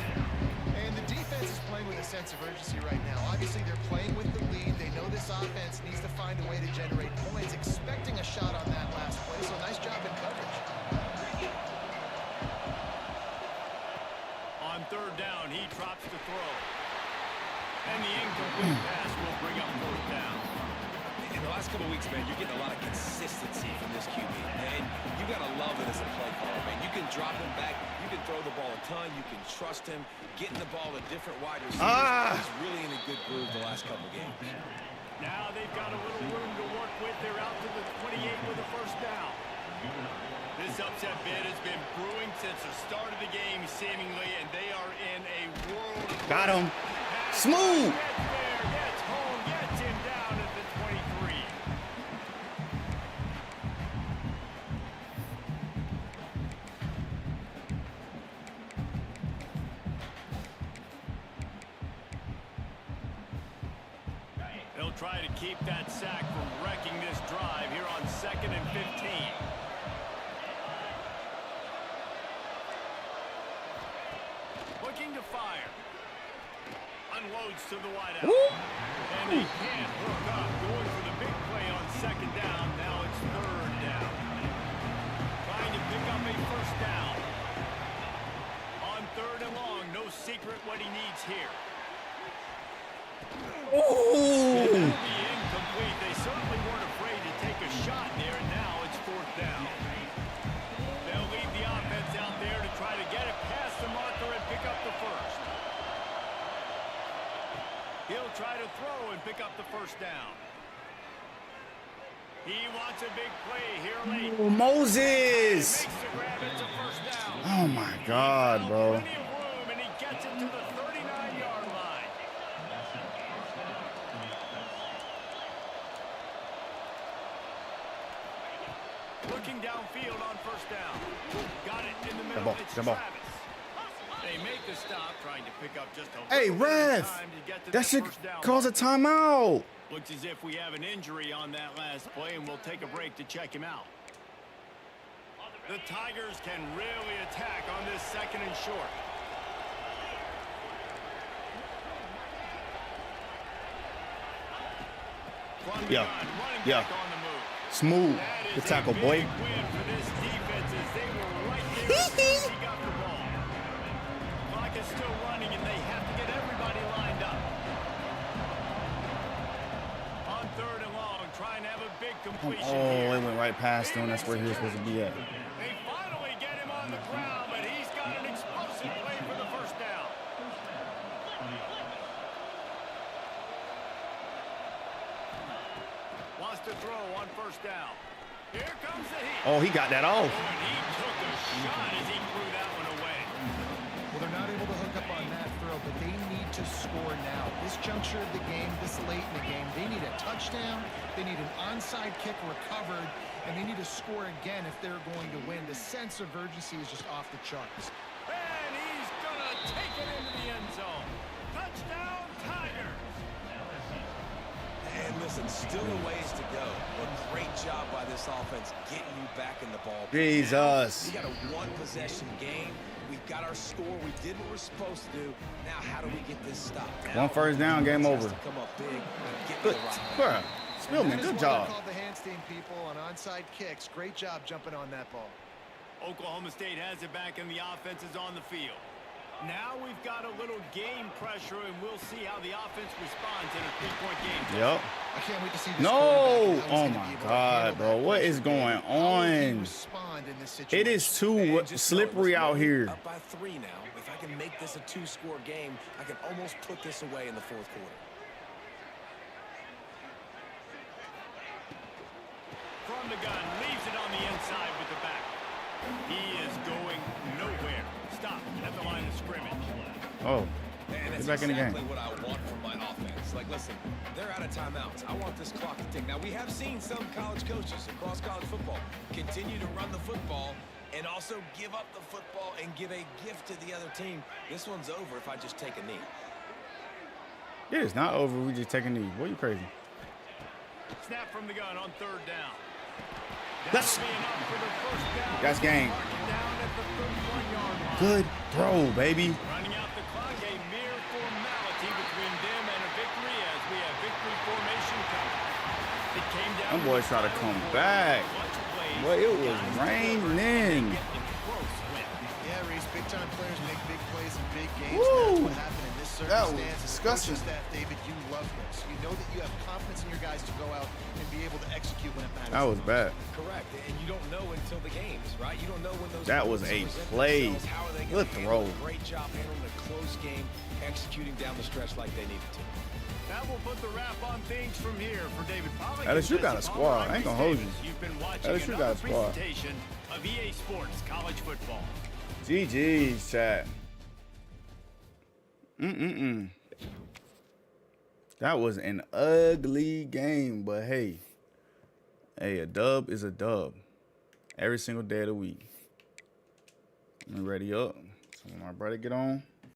And the defense is playing with a sense of urgency right now. Obviously, they're playing with the lead. They know this offense needs to find a way to generate points, expecting a shot on that last play. So nice job in coverage. On third down, he drops the throw. And the incomplete pass will bring up fourth down. In the last couple of weeks, man, you're getting a lot of consistency from this QB. And you got to love it as a play caller, man. You can drop him back. You can throw the ball a ton. You can trust him. Getting the ball to different wide receivers. He's really in a good groove the last couple of games. Now they've got a little room to work with. They're out to the 28 with a first down. This upset bid has been brewing since the start of the game, seemingly, and they are in a world of... Got him. Smooth. Gets there, gets home, gets him down at the 23. They'll try to keep that sack from wrecking this drive here on 2nd and 15. Looking to fire. Unloads to the wideout. And they can't hook up. Going for the big play on 2nd down. Now it's 3rd down. Trying to pick up a first down. On 3rd and long. No secret what he needs here. It'll be incomplete. They certainly weren't afraid to take a shot there, and now it's 4th down. They'll leave the offense out there to try to get it past the marker and pick up the first. He'll try to throw and pick up the first down. He wants a big play here late. Oh, Moses. Makes the grab. It's a first down. Oh, my God, bro. Plenty of room, and he gets it to the 39-yard line. Looking downfield on first down. Got it in the middle. It's Jump ball. Travis. They make the stop, trying to pick up just a Hey, little bit of ref. time to get to That should first down. cause a timeout. Looks as if we have an injury on that last play, and we'll take a break to check him out. The Tigers can really attack on this 2nd and short. Yeah. Yeah. Smooth. Good tackle, boy. Clock is still running, and they have to get everybody lined up. On 3rd and long, trying to have a big completion here. Oh, it went right past him. That's where he was supposed to be at. They finally get him on the ground, but he's got an explosive play for the first down. Wants to throw on first down. Here comes the heat. Oh, he got that off. Oh, and he took a shot as he threw that one away. Well, they're not able to hook up on that throw, but they need to score now. This juncture of the game, this late in the game, they need a touchdown, they need an onside kick recovered, and they need to score again if they're going to win. The sense of urgency is just off the charts. And he's going to take it into the end zone. Touchdown, Tigers. And listen, still a ways to go. But great job by this offense getting you back in the ball. Jesus. We got a one-possession game. We've got our score. We did what we're supposed to do. Now, how do we get this stopped? One first down, game over. Come up big and get Good. the right. Spillman, good job. Called the Handstein people on onside kicks. Great job jumping on that ball. Oklahoma State has it back and the offense is on the field. Now we've got a little game pressure, and we'll see how the offense responds in a three-point game. Yep. I can't wait to see this. No! Oh my God, bro. What is going on? It is too slippery out here. Up by 3 now. If I can make this a 2-score game, I can almost put this away in the fourth quarter. From the gun, leaves it on the inside with the back. He is going nowhere. Stop at the line of scrimmage. Oh, And get that's back in the game. exactly what I want from my offense. Like, listen, they're out of timeouts. I want this clock to tick. Now, we have seen some college coaches across college football continue to run the football and also give up the football and give a gift to the other team. This one's over if I just take a knee. It is not over. We just take a knee. Boy, you crazy. Snap from the gun on third down. Let's. That'll be enough for the first down. That's game. Marking down at the 31-yard line. Good throw, baby. Running out the clock, a mere formality between them and a victory as we have victory formation coming. It came down. Them boys try to come back. Boy, it was raining. Yeah, Reese, big-time players make big plays in big games. Woo! That's what happened in this That was circumstance. disgusting. Staff, David, you love this. You know that you have confidence in your guys to go out and be able to execute when it matters. That was bad. Correct. And you don't know until the games, right? You don't know when those That was a moments present play. themselves. How are they Good gonna handle throw. a great job handling a close game, executing down the stretch like they needed to. That will put the wrap on things from here for David Pollack. At least you got a squad. I ain't gonna hold you. You've been watching At least you got a another squad. presentation of EA Sports College Football. GG's, chat. That was an ugly game, but hey, a dub is a dub. Every single day of the week. I'm ready up. So when my brother get on,